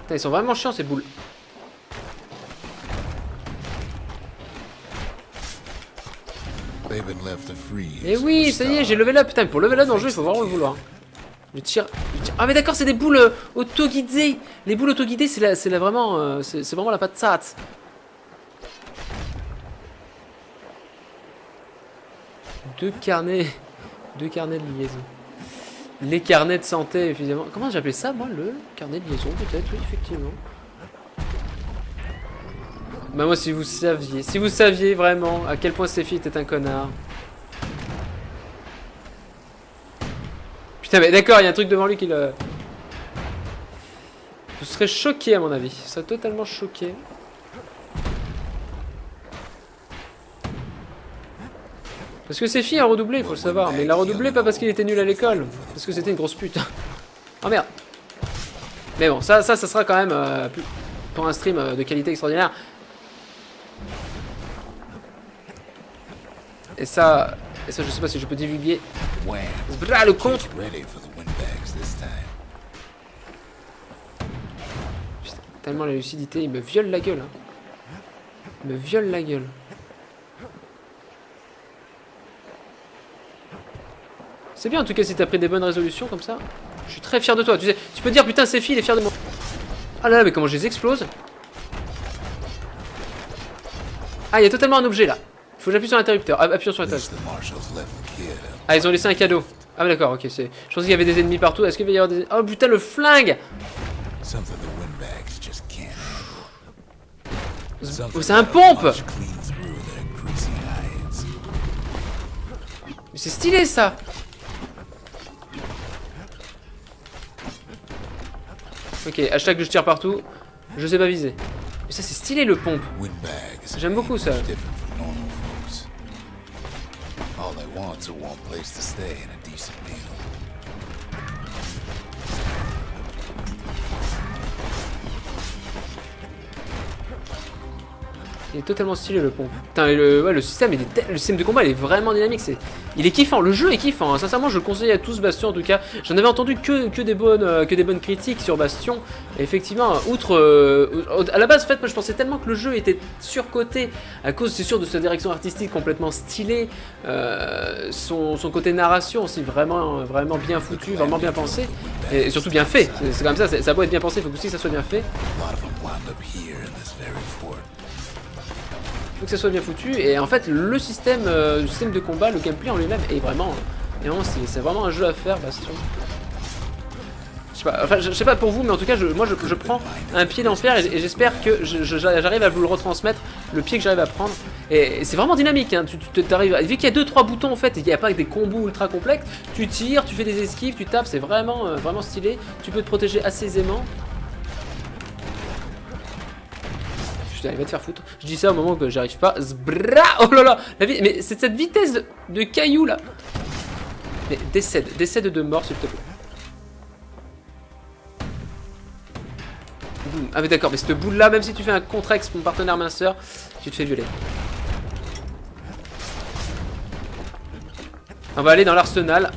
Putain, ils sont vraiment chiants ces boules. Et oui, ça y est, j'ai level up. Putain, pour level up dans le jeu, il faut vraiment le vouloir. Je tire. Ah mais d'accord, c'est des boules auto-guidées. Les boules auto-guidées, c'est vraiment, c'est vraiment la patate. Deux carnets de liaison. Les carnets de santé, évidemment. Comment j'appelais ça, moi, le carnet de liaison, peut-être, oui, effectivement. Bah moi, si vous saviez vraiment à quel point Sephi était un connard. Putain, mais d'accord, il y a un truc devant lui qui le... Je serais choqué, à mon avis. Je serais totalement choqué. Parce que Sephi a redoublé, il faut le savoir. Mais il a redoublé pas parce qu'il était nul à l'école. Parce que c'était une grosse pute. Oh merde. Mais bon, ça sera quand même pour un stream de qualité extraordinaire. Et ça, je sais pas si je peux divulguer. Blah, le contre. Putain, tellement la lucidité, il me viole la gueule. Hein. Il me viole la gueule. C'est bien en tout cas si t'as pris des bonnes résolutions comme ça. Je suis très fier de toi. Tu sais, tu peux dire putain Sephi il est fier de moi. Ah là là, mais comment je les explose. Ah, il y a totalement un objet là. Faut que j'appuie sur l'interrupteur. Appuyons sur l'interrupteur. Ah, ils ont laissé un cadeau. Ah, mais d'accord, ok. Je pensais qu'il y avait des ennemis partout. Est-ce qu'il va y avoir des. Oh putain, le flingue! Something the windbags just can't handle. Oh, c'est un pompe! Punch clean through their greasy hides. Mais c'est stylé ça! Ok, hashtag je tire partout. Je sais pas viser. Mais ça, c'est stylé le pompe. Windbags J'aime beaucoup ça. are different from normal folks. All they want's a warm place to stay and a decent meal. Il est totalement stylé le pompe. Putain, et le système, le système de combat, il est vraiment dynamique. Il est kiffant. Le jeu est kiffant. Hein. Sincèrement, je le conseille à tous Bastion en tout cas. J'en avais entendu que des bonnes critiques sur Bastion. Et effectivement, outre à la base, en fait, moi je pensais tellement que le jeu était surcoté à cause, c'est sûr, de sa direction artistique complètement stylée, son côté narration aussi vraiment bien foutu, vraiment bien pensé, et surtout bien fait. C'est comme ça. Ça doit être bien pensé. Il faut aussi que ça soit bien fait. Faut que ça soit bien foutu, et en fait le système de combat, le gameplay en lui-même est vraiment stylé. C'est vraiment un jeu à faire, Bastion. Je sais pas pour vous, mais en tout cas moi je prends un pied d'enfer, et j'espère que j'arrive à vous le retransmettre, le pied que j'arrive à prendre. Et c'est vraiment dynamique, hein. Tu t'arrives, vu qu'il y a 2-3 boutons en fait, et qu'il n'y a pas des combos ultra complexes, tu tires, tu fais des esquives, tu tapes, c'est vraiment stylé. Tu peux te protéger assez aisément. Putain, il va te faire foutre. Je dis ça au moment que j'arrive pas. Zbra, oh là là, mais c'est cette vitesse de caillou là. Mais décède de mort s'il te plaît. Boum. Ah mais d'accord, mais cette boule là, même si tu fais un contre-ex, mon partenaire minceur, tu te fais violer. On va aller dans l'arsenal.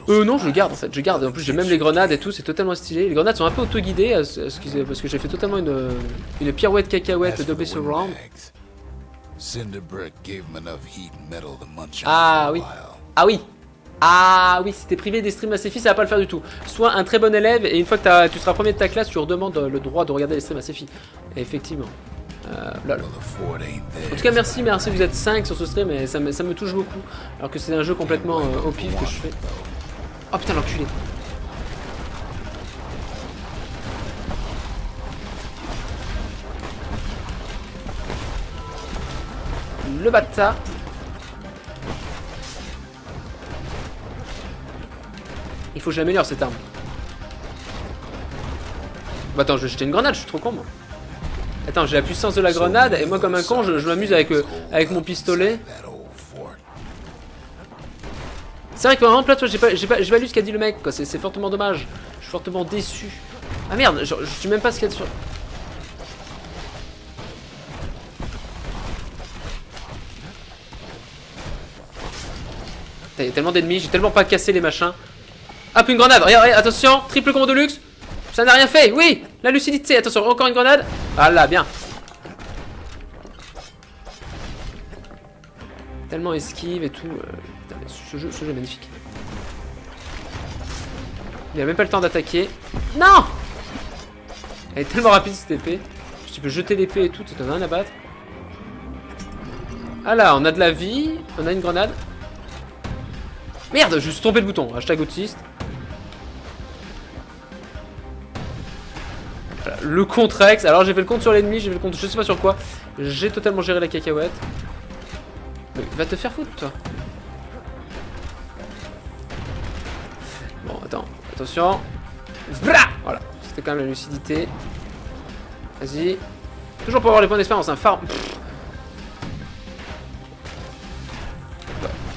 Non, je garde en fait, je garde. En plus, j'ai même les grenades et tout, c'est totalement stylé. Les grenades sont un peu auto-guidées, parce que j'ai fait totalement une pirouette cacahuète double surround. Ah oui. Ah oui. Ah oui, si t'es privé des streams ACFI, ça va pas le faire du tout. Sois un très bon élève, et une fois que tu seras premier de ta classe, tu redemandes le droit de regarder les streams ACFI. Et effectivement. Lol. En tout cas, merci, vous êtes 5 sur ce stream, et ça me touche beaucoup. Alors que c'est un jeu complètement au pif que je fais. Oh putain, l'enculé. Le bâtard. Il faut que j'améliore cette arme. Bah attends, je vais jeter une grenade, je suis trop con moi. Attends, j'ai la puissance de la grenade, et moi comme un con, je m'amuse avec mon pistolet. C'est vrai que vraiment là, toi, j'ai pas lu ce qu'a dit le mec, quoi. C'est fortement dommage. Je suis fortement déçu. Ah merde, je sais même pas ce qu'il y a sur. Il y a tellement d'ennemis, j'ai tellement pas cassé les machins. Hop, une grenade, regarde, attention, triple combo de luxe. Ça n'a rien fait, oui. La lucidité, attention, encore une grenade. Ah là, bien. Tellement esquive et tout. Putain, ce jeu est magnifique. Il a même pas le temps d'attaquer. Non. Elle est tellement rapide cette épée. Tu peux jeter l'épée et tout, t'en as rien à battre. Ah là, on a de la vie. On a une grenade. Merde, je suis tombé le bouton. Hashtag autiste. Voilà, le contre-ex. Alors j'ai fait le compte sur l'ennemi, j'ai fait le compte je sais pas sur quoi. J'ai totalement géré la cacahuète. Mais va te faire foutre toi. Bon attends, attention. Voilà, c'était quand même la lucidité. Vas-y. Toujours pour avoir les points d'expérience, un farm.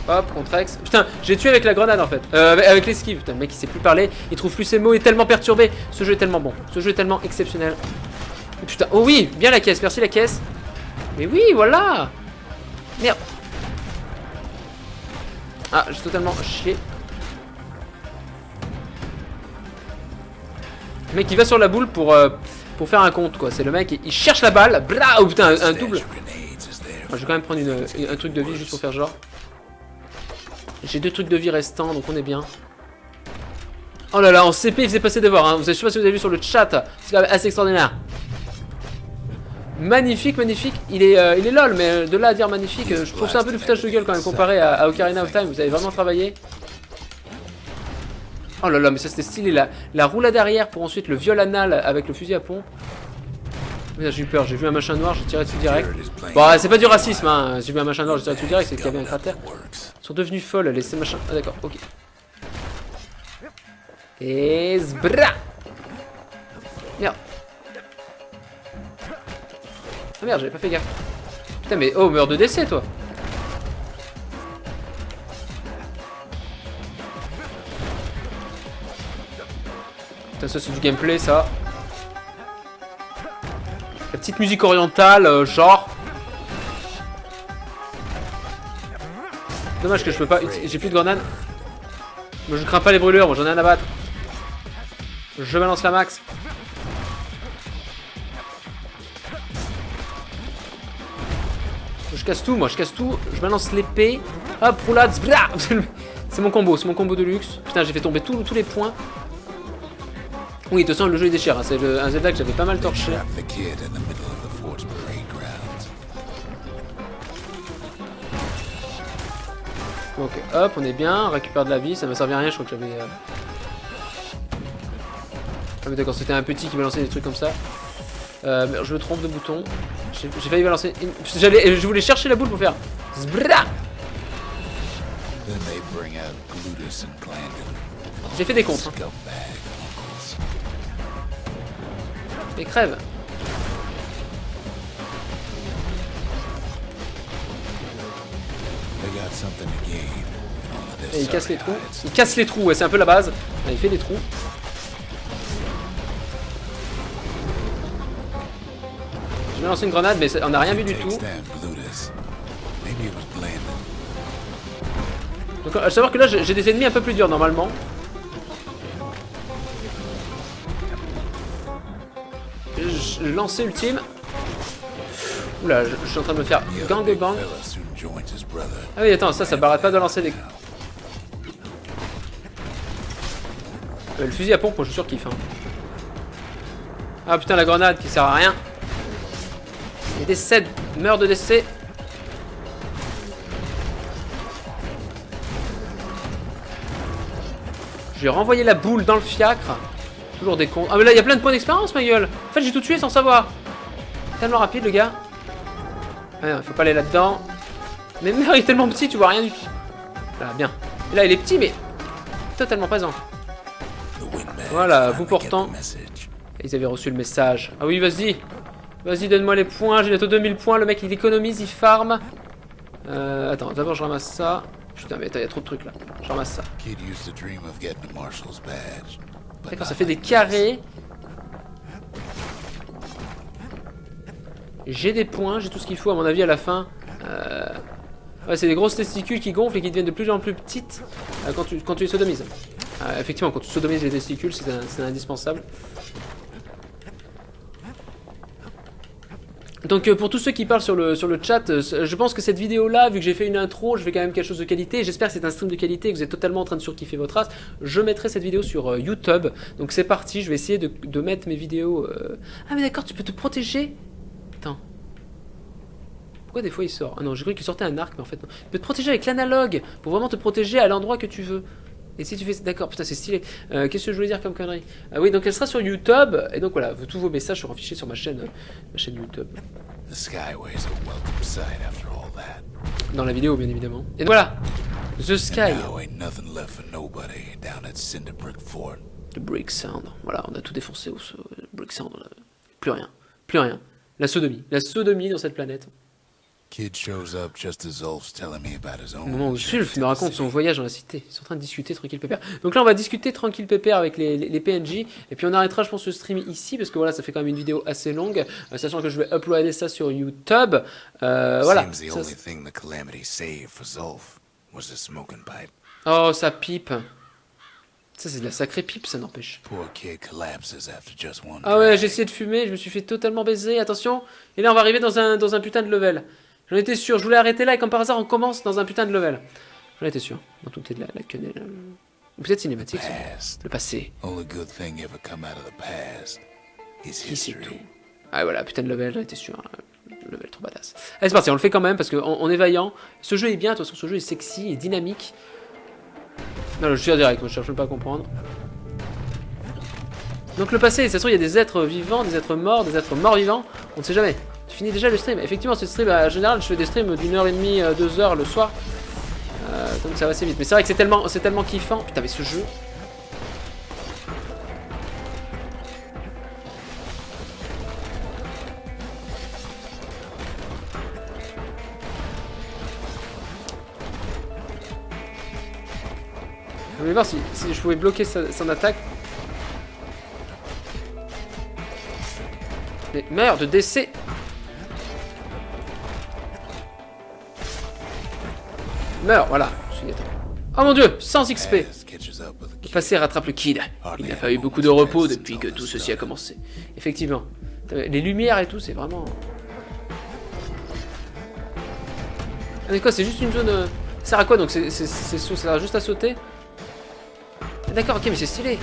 Hop, contre-ex. Putain, j'ai tué avec la grenade en fait. Avec l'esquive. Putain, le mec il sait plus parler. Il trouve plus ses mots. Il est tellement perturbé. Ce jeu est tellement bon. Ce jeu est tellement exceptionnel. Et putain, oh oui, bien la caisse. Merci la caisse. Mais oui, voilà. Merde. Ah, j'ai totalement chié. Le mec il va sur la boule pour faire un compte quoi. C'est le mec, il cherche la balle. Blah, oh putain, un double. Je vais quand même prendre un truc de vie juste pour faire genre. J'ai 2 trucs de vie restants, donc on est bien. Oh là là, en CP il faisait passer devoir, hein. Je sais pas si vous avez vu sur le chat, c'est quand même assez extraordinaire. Magnifique, magnifique. Il est lol, mais de là à dire magnifique, je trouve ça un peu du foutage de gueule quand même comparé à Ocarina of Time. Vous avez vraiment travaillé. Oh là là, mais ça c'était stylé. La roulade arrière pour ensuite le viol anal avec le fusil à pompe. J'ai eu peur, j'ai vu un machin noir, j'ai tiré dessus direct. Bon, c'est pas du racisme, hein. J'ai vu un machin noir, j'ai tiré dessus direct, c'est qu'il y avait un cratère. Ils sont devenus folles, les ces machins. Ah d'accord, ok. Et zbra. Merde. Ah merde, j'avais pas fait gaffe. Putain, mais oh, meurt de décès, toi. Putain, ça c'est du gameplay, ça. La petite musique orientale, genre. Dommage que je peux pas. J'ai plus de grenades. Moi je crains pas les brûlures, moi j'en ai un à battre. Je balance la max. Je casse tout, moi je casse tout. Je balance l'épée. Hop, roulade. C'est mon combo de luxe. Putain, j'ai fait tomber tous les points. Oui, de toute façon, le jeu est déchire. Hein. C'est un Zelda que j'avais pas mal torché. Ok, hop, on est bien. On récupère de la vie. Ça m'a servi à rien. Je crois que j'avais. Ah, mais d'accord, c'était un petit qui balançait des trucs comme ça. Mais je me trompe de bouton. J'ai failli balancer. Je voulais chercher la boule pour faire. Zbra. J'ai fait des comptes. Hein. Mais crève. Et il casse les trous. Il casse les trous, ouais, c'est un peu la base. Là, il fait des trous. Je vais lancer une grenade, mais on n'a rien vu du tout. Donc, à savoir que là, j'ai des ennemis un peu plus durs normalement. Lancer ultime. Oula, je suis en train de me faire gangbang. Ah oui, attends, ça m'arrête pas de lancer des... le fusil à pompe, moi je suis sûr qu'il kiffe. Hein. Ah putain, la grenade qui sert à rien. Il décède, meurt de décès. J'ai renvoyé la boule dans le fiacre. Toujours des cons. Ah mais là il y a plein de points d'expérience ma gueule. En fait j'ai tout tué sans savoir. Tellement rapide le gars. Ah non, il faut pas aller là-dedans. Mais merde il est tellement petit tu vois rien du tout. Là bien. Et là il est petit mais totalement présent. Voilà, vous portant. Ils avaient reçu le message. Ah oui vas-y. Vas-y donne-moi les points. J'ai bientôt 2000 points. Le mec il économise, il farm. Attends, d'abord je ramasse ça. Putain mais il y a trop de trucs là. Je ramasse ça. D'accord, ça fait des carrés. J'ai des points, j'ai tout ce qu'il faut à mon avis à la fin. Ouais, c'est des grosses testicules qui gonflent et qui deviennent de plus en plus petites quand tu les sodomises. Effectivement, quand tu sodomises les testicules, c'est indispensable. Donc pour tous ceux qui parlent sur le chat, je pense que cette vidéo là, vu que j'ai fait une intro, je fais quand même quelque chose de qualité. J'espère que c'est un stream de qualité et que vous êtes totalement en train de surkiffer votre race. Je mettrai cette vidéo sur YouTube. Donc c'est parti, je vais essayer de mettre mes vidéos... Ah mais d'accord, tu peux te protéger. Attends. Pourquoi des fois il sort? Ah non, j'ai cru qu'il sortait un arc, mais en fait non. Tu peux te protéger avec l'analogue, pour vraiment te protéger à l'endroit que tu veux. Et si tu fais... D'accord, putain c'est stylé. Qu'est-ce que je voulais dire comme connerie? Oui, donc elle sera sur YouTube. Et donc voilà, tous vos messages seront affichés sur ma chaîne YouTube. Dans la vidéo, bien évidemment. Et voilà, The Sky. Le Brick Sound. Voilà, on a tout défoncé au Brick Sound. Plus rien. Plus rien. La sodomie. La sodomie dans cette planète. Au moment où Zulf me raconte son voyage dans la cité, ils sont en train de discuter tranquille pépère. Donc là on va discuter tranquille pépère avec les PNJ et puis on arrêtera je pense le stream ici parce que voilà ça fait quand même une vidéo assez longue, sachant que je vais uploader ça sur YouTube. Voilà. Oh ça pipe. Ça c'est de la sacrée pipe ça n'empêche. Ah ouais j'ai essayé de fumer, je me suis fait totalement baiser, attention. Et là on va arriver dans un putain de level. J'en étais sûr, je voulais arrêter là et comme par hasard on commence dans un putain de level. J'en étais sûr. Dans tout est de la quenelle. Peut-être cinématique. Le passé. Qui c'est tout. Ah voilà, putain de level, j'en étais sûr. Level trop badass. Allez, c'est parti, on le fait quand même parce qu'on est vaillant. Ce jeu est bien, de toute façon, ce jeu est sexy et dynamique. Non, je suis à direct, moi, je cherche même pas à comprendre. Donc le passé, de toute façon, il y a des êtres vivants, des êtres morts vivants, on ne sait jamais. Tu finis déjà le stream. Effectivement, ce stream, en général, je fais des streams d'1h30, 2h le soir. Donc ça va assez vite. Mais c'est vrai que c'est tellement kiffant. Putain, mais ce jeu. Je voulais voir si je pouvais bloquer son attaque. Mais merde, DC. Meurs, voilà. Je suis éteint. Oh mon dieu, 100 XP. Le passé rattrape le kid. Il n'a pas eu beaucoup de repos depuis que tout ceci a commencé. Effectivement. Les lumières et tout, c'est vraiment... Ah mais quoi, c'est juste une zone... Ça sert à quoi donc ça sert juste à sauter. D'accord, ok, mais c'est stylé.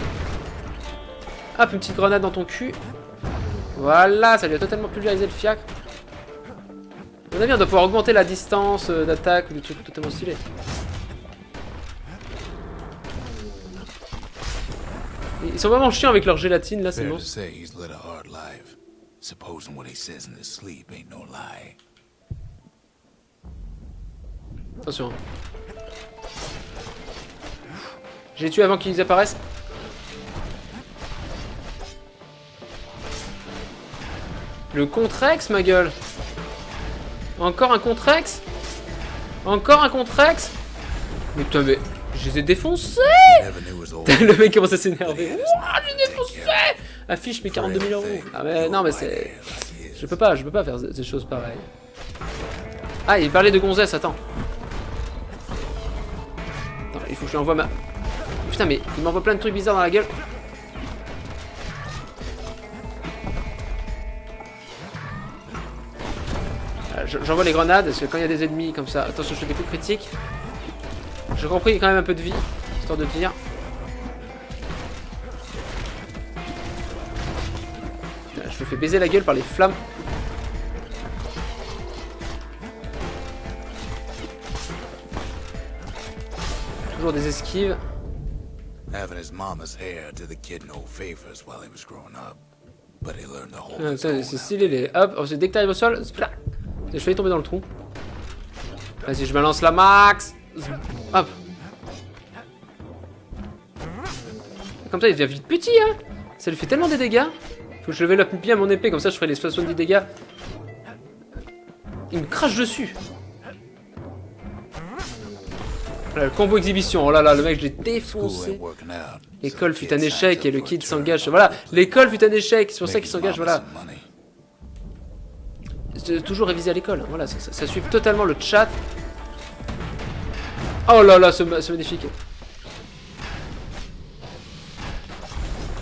Hop, une petite grenade dans ton cul. Voilà, ça lui a totalement pulvérisé le fiacre. À mon avis, on doit pouvoir augmenter la distance d'attaque ou des trucs totalement stylés. Ils sont vraiment chiants avec leur gélatine, là, c'est bon. Attention. Je les tue avant qu'ils apparaissent. Le Contrex, ma gueule. Encore un Contrex. Encore un Contrex. Mais putain, mais je les ai défoncés. Le mec commence à s'énerver. J'ai défoncé. Affiche mes 42 000 €. Ah mais non, mais c'est... Je peux pas faire des choses pareilles. Ah, il parlait de gonzesse, attends. Attends, il faut que je lui envoie ma... Putain, mais il m'envoie plein de trucs bizarres dans la gueule. J'envoie les grenades, parce que quand il y a des ennemis comme ça... Attention, je fais des coups critiques. J'ai compris quand même un peu de vie, histoire de dire. Je me fais baiser la gueule par les flammes. Toujours des esquives. C'est stylé les... Hop, dès que t'arrives au sol... J'ai failli tomber dans le trou. Vas-y, je me lance la max. Hop. Comme ça, il devient vite petit, hein. Ça lui fait tellement des dégâts. Faut que je level up bien mon épée, comme ça je ferai les 70 dégâts. Il me crache dessus. Voilà, le combo exhibition. Oh là là, le mec, je l'ai défoncé. L'école fut un échec et le kid s'engage. Voilà, l'école fut un échec. C'est pour ça qu'il s'engage, voilà. Toujours réviser à l'école, voilà, ça suit totalement le chat. Oh là là, ce magnifique.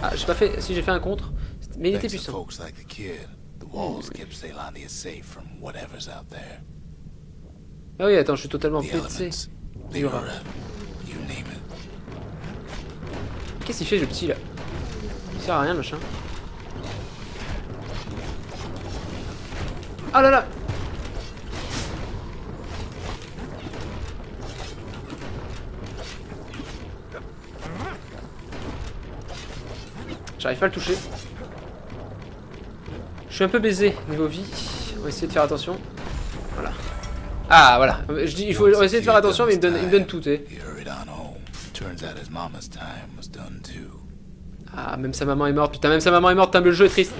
Ah, j'ai pas fait, si j'ai fait un contre, mais il était puissant. Ah oui, attends, je suis totalement pété. Qu'est-ce qu'il fait le petit là? Il sert à rien le machin. Ah là là. J'arrive pas à le toucher. Je suis un peu baisé niveau vie. On va essayer de faire attention. Voilà. Ah voilà. Je dis, on va essayer de faire attention, mais il me donne tout, tu sais. Ah, même sa maman est morte. Putain, même sa maman est morte. Putain, le jeu est triste.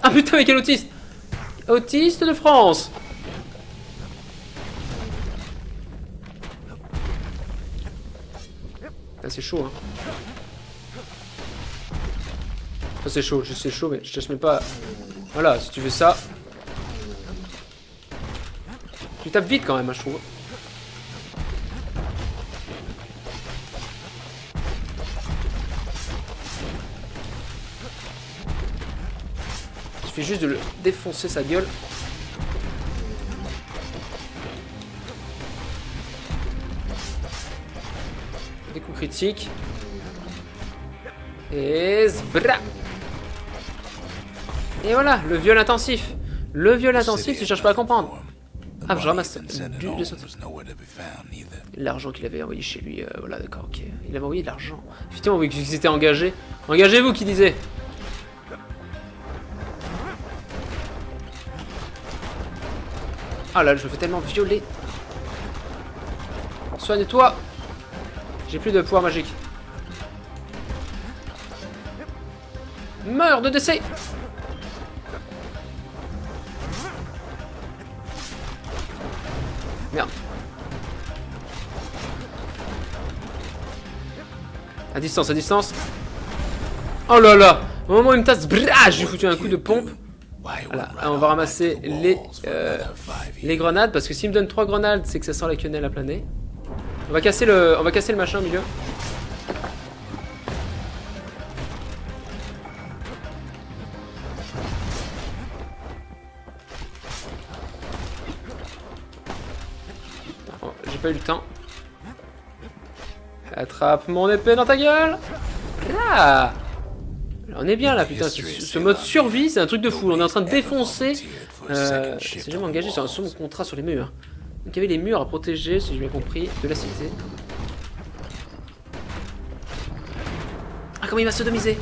Ah putain, mais quel autiste! Autiste de France! Ah, c'est chaud, hein. Enfin, c'est chaud, mais je te mets pas... Voilà, si tu veux ça... Tu tapes vite quand même, hein, je trouve. Il suffit juste de le défoncer sa gueule. Des coups critiques. Et zbra. Et voilà, le viol intensif. Le viol intensif, tu cherches pas à comprendre. Ah, je ramasse l'argent qu'il avait envoyé chez lui. Voilà, d'accord, ok. Il avait envoyé de l'argent. Effectivement, oui, qu'ils étaient engagés. Engagez-vous, qui disait. Ah là, je me fais tellement violer. Soigne-toi. J'ai plus de pouvoir magique. Meurs de décès. Merde. À distance, à distance. Oh là là. Au moment où il me tasse, j'ai foutu un coup de pompe. Voilà, on va ramasser les grenades, parce que s'il me donne 3 grenades, c'est que ça sent la quenelle à planer. On va casser le machin au milieu. Oh, j'ai pas eu le temps. Attrape mon épée dans ta gueule. Ah, on est bien là, putain. Ce mode survie, c'est un truc de fou. On est en train de défoncer. C'est jamais engagé sur un sombre contrat sur les murs. Donc il y avait les murs à protéger, si j'ai bien compris, de la cité. Ah, comment il m'a sodomisé.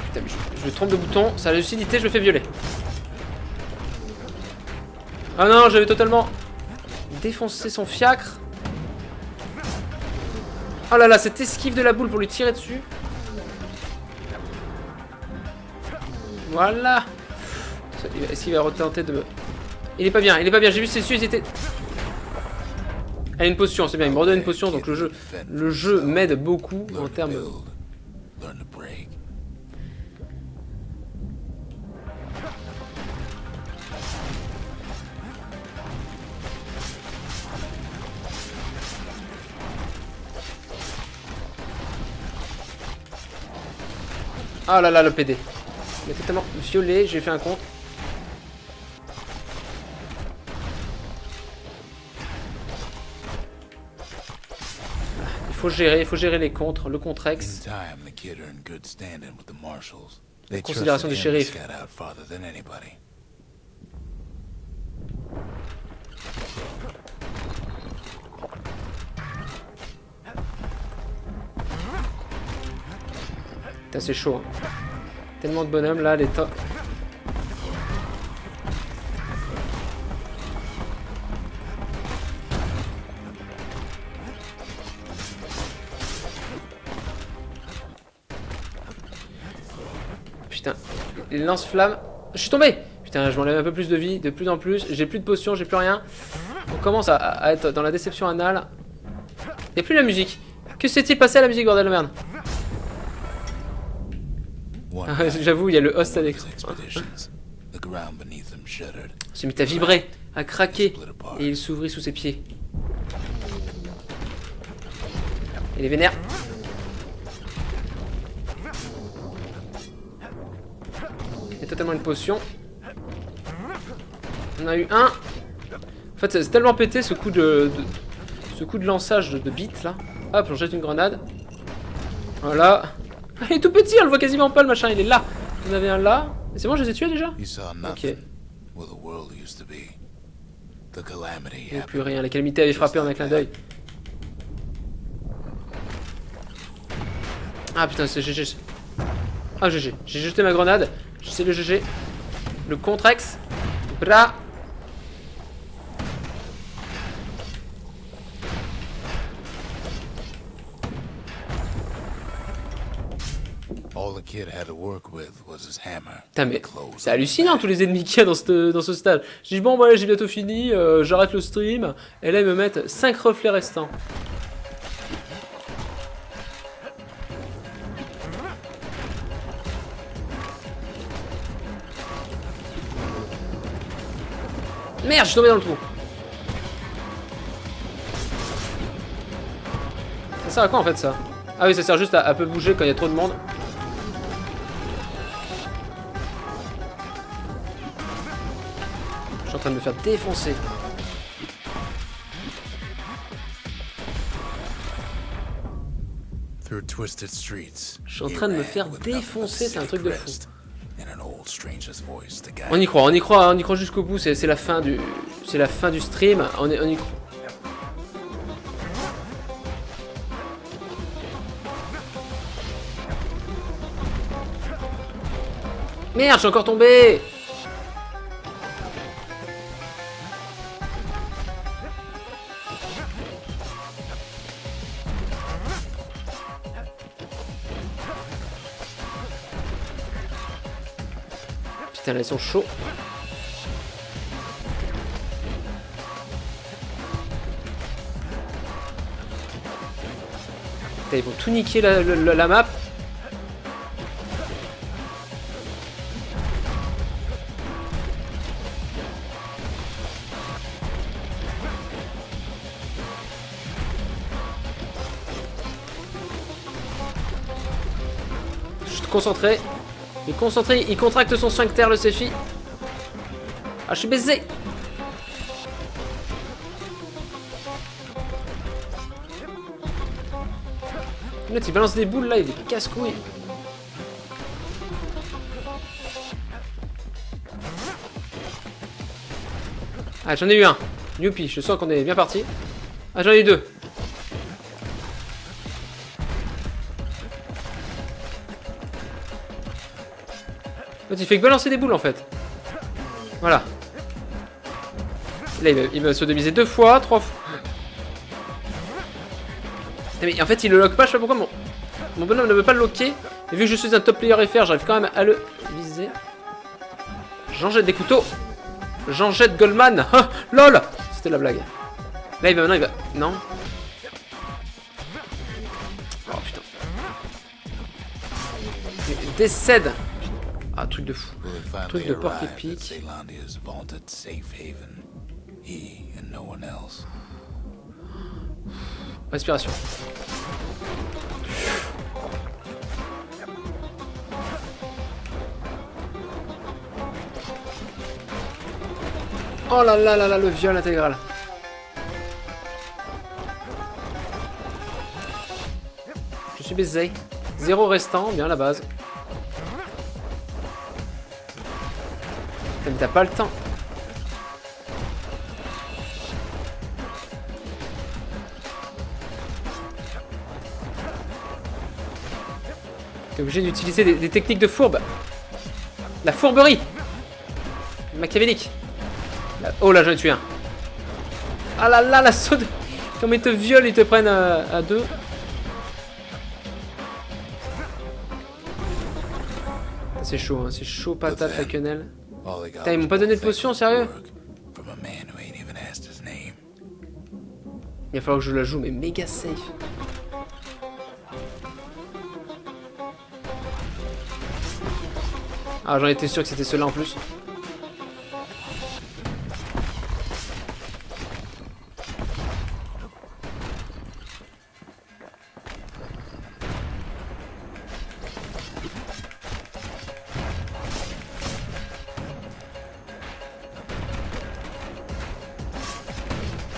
Putain, mais je me trompe de bouton, ça a la lucidité, je me fais violer. Ah non, j'avais totalement défoncé son fiacre. Oh là là, cette esquive de la boule pour lui tirer dessus. Voilà. Est-ce qu'il va retenter de me... Il est pas bien, j'ai vu ses yeux, ils étaient... Elle a une potion, c'est bien, il me redonne une potion, donc le jeu m'aide beaucoup en termes... Ah là là, le PD. Il est totalement violé, j'ai fait un compte. Il faut gérer les contres, le contrex. La considération du shérif. Putain, c'est chaud. Hein. Tellement de bonhommes là, les top. Putain, les lance-flammes. Je suis tombé. Putain, je m'enlève un peu plus de vie, de plus en plus. J'ai plus de potions, j'ai plus rien. On commence à être dans la déception anale. Et plus la musique. Que s'est-il passé à la musique, bordel de merde? Ah, j'avoue, il y a le host à l'écran. Se mit à vibrer, à craquer, et il s'ouvrit sous ses pieds. Il est vénère. Il y a totalement une potion. On a eu un. En fait, c'est tellement pété ce coup de lançage de bite là. Hop, on jette une grenade. Voilà. Il est tout petit, on le voit quasiment pas le machin, il est là. Il y en avait un là. C'est bon, je les ai tués déjà? Ok. Il n'y a plus rien, la calamité avait frappé en un clin d'œil. Ah putain, c'est GG. Ah GG, j'ai jeté ma grenade. C'est le GG. Le contrex. Bra. Putain, mais c'est hallucinant tous les ennemis qu'il y a dans ce stade. Je dis bon voilà, j'ai bientôt fini, j'arrête le stream. Et là ils me mettent 5 reflets restants. Merde, je suis tombé dans le trou. Ça sert à quoi en fait ça? Ah oui, ça sert juste à peu bouger quand il y a trop de monde. suis en train de me faire défoncer. Through twisted streets. Je suis en train de me faire défoncer, c'est un truc de fou. And an old stranger's voice to guide. On y croit, on y croit, on y croit jusqu'au bout. C'est la fin du, c'est la fin du stream. On y croit. Merde, je suis encore tombé. Putain, là, ils sont chauds. Putain, ils vont tout niquer la map. Je suis concentré. Il est concentré, il contracte son sphincter, le Sephi. Ah, je suis baisé. Là, il balance des boules, là, il est casse-couilles. Ah, j'en ai eu un. Youpi, je sens qu'on est bien parti. Ah, j'en ai eu deux. Il fait que balancer des boules en fait. Voilà. Là il va sodomiser 2 fois, 3 fois. Mais en fait il le lock pas, je sais pas pourquoi mon bonhomme ne veut pas le locker. Et vu que je suis un top player FR, j'arrive quand même à le viser. J'en jette des couteaux. J'en jette Goldman. Ah, lol. C'était la blague. Là maintenant il va... Non. Oh putain. Il décède. Ah, truc de fou. Truc de porc épique. Respiration. Oh là là là là, le viol intégral. Je suis baisé. 0 restant, bien la base. Mais t'as pas le temps. T'es obligé d'utiliser des techniques de fourbe. La fourberie. Machiavélique. Oh là, j'en ai tué un. Ah là là, la saute. Comme ils te violent, ils te prennent à deux. C'est chaud, hein. C'est chaud patate la quenelle. Putain, ils m'ont pas donné de potion, sérieux? Il va falloir que je la joue, mais méga safe. Ah, j'en étais sûr que c'était ceux-là en plus.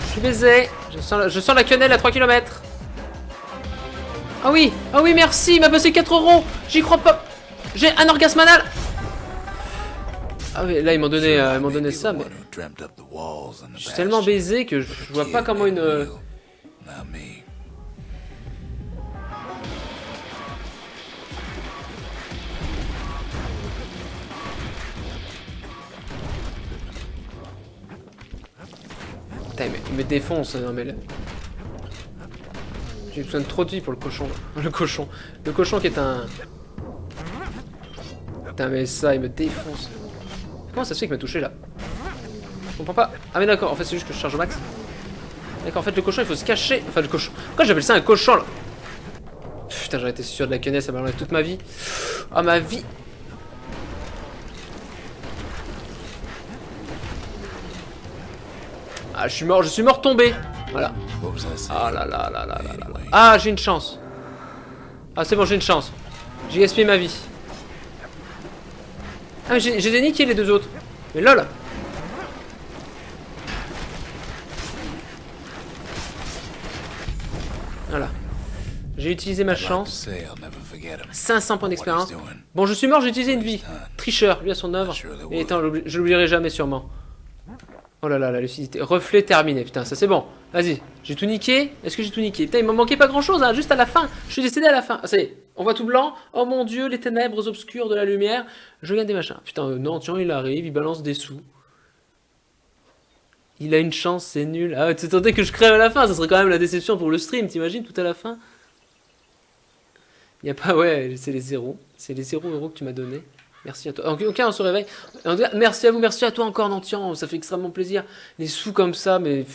Je suis baisé. Je sens la quenelle à 3 km. Ah oui, merci, il m'a passé 4 €. J'y crois pas. J'ai un orgasme anal. Ah oui, là ils m'ont donné ça, mais je suis tellement baisé que je vois pas comment une... Putain, mais il me défonce, non mais là... J'ai besoin de trop de vie pour le cochon. Le cochon qui est un... Putain mais ça, il me défonce. Comment ça se fait qu'il m'a touché là? Je comprends pas. Ah mais d'accord, en fait c'est juste que je charge au max. D'accord, en fait le cochon il faut se cacher. Enfin le cochon... Pourquoi j'appelle ça un cochon là? Putain, j'aurais été sûr de la quenelle, ça m'a enlevé toute ma vie. Ah ma vie. Ah je suis mort tombé. Voilà. Ah là là là là là là. Ah j'ai une chance. Ah c'est bon, j'ai une chance. J'ai gaspillé ma vie. Ah mais j'ai niqué les deux autres. Mais lol. J'ai utilisé ma I'd like to chance. say I'll never forget him. 500 points What he's d'expérience. doing. Bon, je suis mort, j'ai utilisé une vie. Tricheur, lui à son œuvre. Et attends, je l'oublierai jamais sûrement. Oh là là, la lucidité. Reflet terminé, putain, ça c'est bon. Vas-y, j'ai tout niqué. Est-ce que j'ai tout niqué? Putain, il m'en manquait pas grand chose, hein, juste à la fin. Je suis décédé à la fin. Ah, ça y est, on voit tout blanc. Oh mon dieu, les ténèbres obscures de la lumière. Je gagne des machins. Putain, non, tiens, il arrive, il balance des sous. Il a une chance, c'est nul. Ah, tu tentais que je crève à la fin, ça serait quand même la déception pour le stream, t'imagines, tout à la fin. Il n'y a pas, ouais, c'est les zéros. C'est les 0 euros que tu m'as donné. Merci à toi. Ok, on se réveille. En tout cas, merci à vous, merci à toi encore, Nantian. Ça fait extrêmement plaisir. Les sous comme ça, mais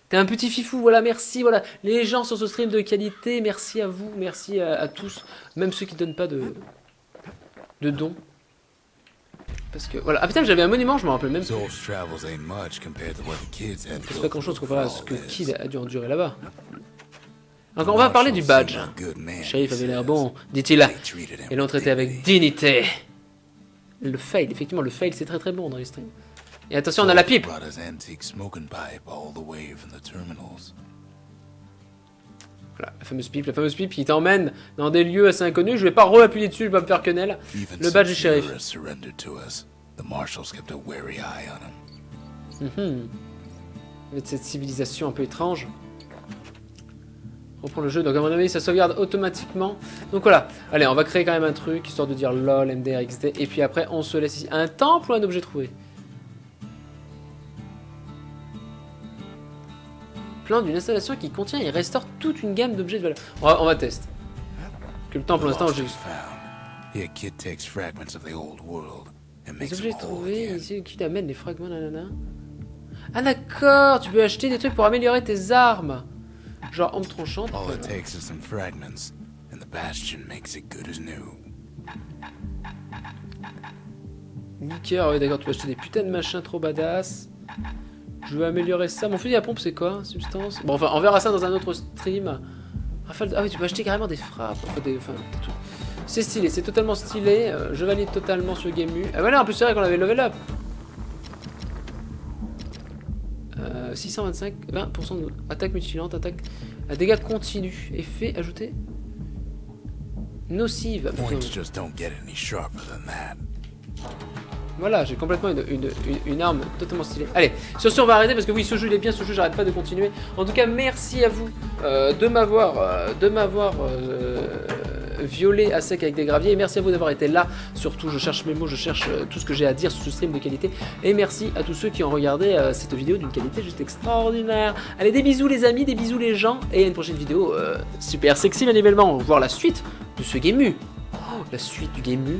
t'es un petit fifou. Voilà, merci. Voilà, les gens sur ce stream de qualité. Merci à vous, merci à tous, même ceux qui donnent pas de dons. Parce que voilà. Ah putain, j'avais un monument, je me rappelle même. Zolf's travels ain't much compared to what the kids had to C'est go pas grand chose through comparé à for ce all que this. Kid a dû endurer là-bas. Encore, on va parler du badge. Le shérif avait l'air bon, dit-il, et l'ont traité avec dignité. Le fail, effectivement, le fail c'est très très bon dans les streams. Et attention, on a la pipe. Brought his antique smoking pipe all the way from the terminals. Voilà, la fameuse pipe qui t'emmène dans des lieux assez inconnus. Je vais pas re-appuyer dessus, je vais pas me faire quenelle. Even Le badge du since shérif. Fuhrer surrendered to us, the marshals kept a wary eye on him. Avec cette civilisation un peu étrange. Reprends le jeu, donc à mon avis ça sauvegarde automatiquement. Donc voilà, allez on va créer quand même un truc, histoire de dire lol, MDRXD, et puis après on se laisse ici. Un temple ou un objet trouvé? Plan d'une installation qui contient et restaure toute une gamme d'objets de valeur. On va tester. Que le temple pour l'instant Lost j'ai... is found. Here, Kid takes fragments of the old world and Les makes objets them whole trouvés, again. ici qui t'amène les fragments, nanana. Ah d'accord, tu peux acheter des trucs pour améliorer tes armes. Genre arme tranchante. All it takes is some fragments, and the Bastion makes it good as new. Nicker, ouais d'accord, tu peux acheter des putains de machins trop badass. Je veux améliorer ça. Mon fusil à pompe c'est quoi? Substance? Bon enfin on verra ça dans un autre stream. Rafale... Ah oui tu peux acheter carrément des frappes. Enfin, des trucs. C'est stylé, c'est totalement stylé. Je valide totalement ce game U. Ah voilà en plus c'est vrai qu'on avait level up. 625, 20% de attaque mutilante, attaque à dégâts continus. Effet ajouté. Nocive. Points just don't get any sharper than that. Voilà, j'ai complètement une arme totalement stylée. Allez, sur ce on va arrêter parce que oui, ce jeu il est bien, ce jeu j'arrête pas de continuer. En tout cas, merci à vous de m'avoir violé à sec avec des graviers. Et merci à vous d'avoir été là. Surtout, je cherche mes mots, je cherche tout ce que j'ai à dire sur ce stream de qualité. Et merci à tous ceux qui ont regardé cette vidéo d'une qualité juste extraordinaire. Allez, des bisous les amis, des bisous les gens. Et à une prochaine vidéo super sexy, bien évidemment. Voir la suite de ce game U. Oh, la suite du game U.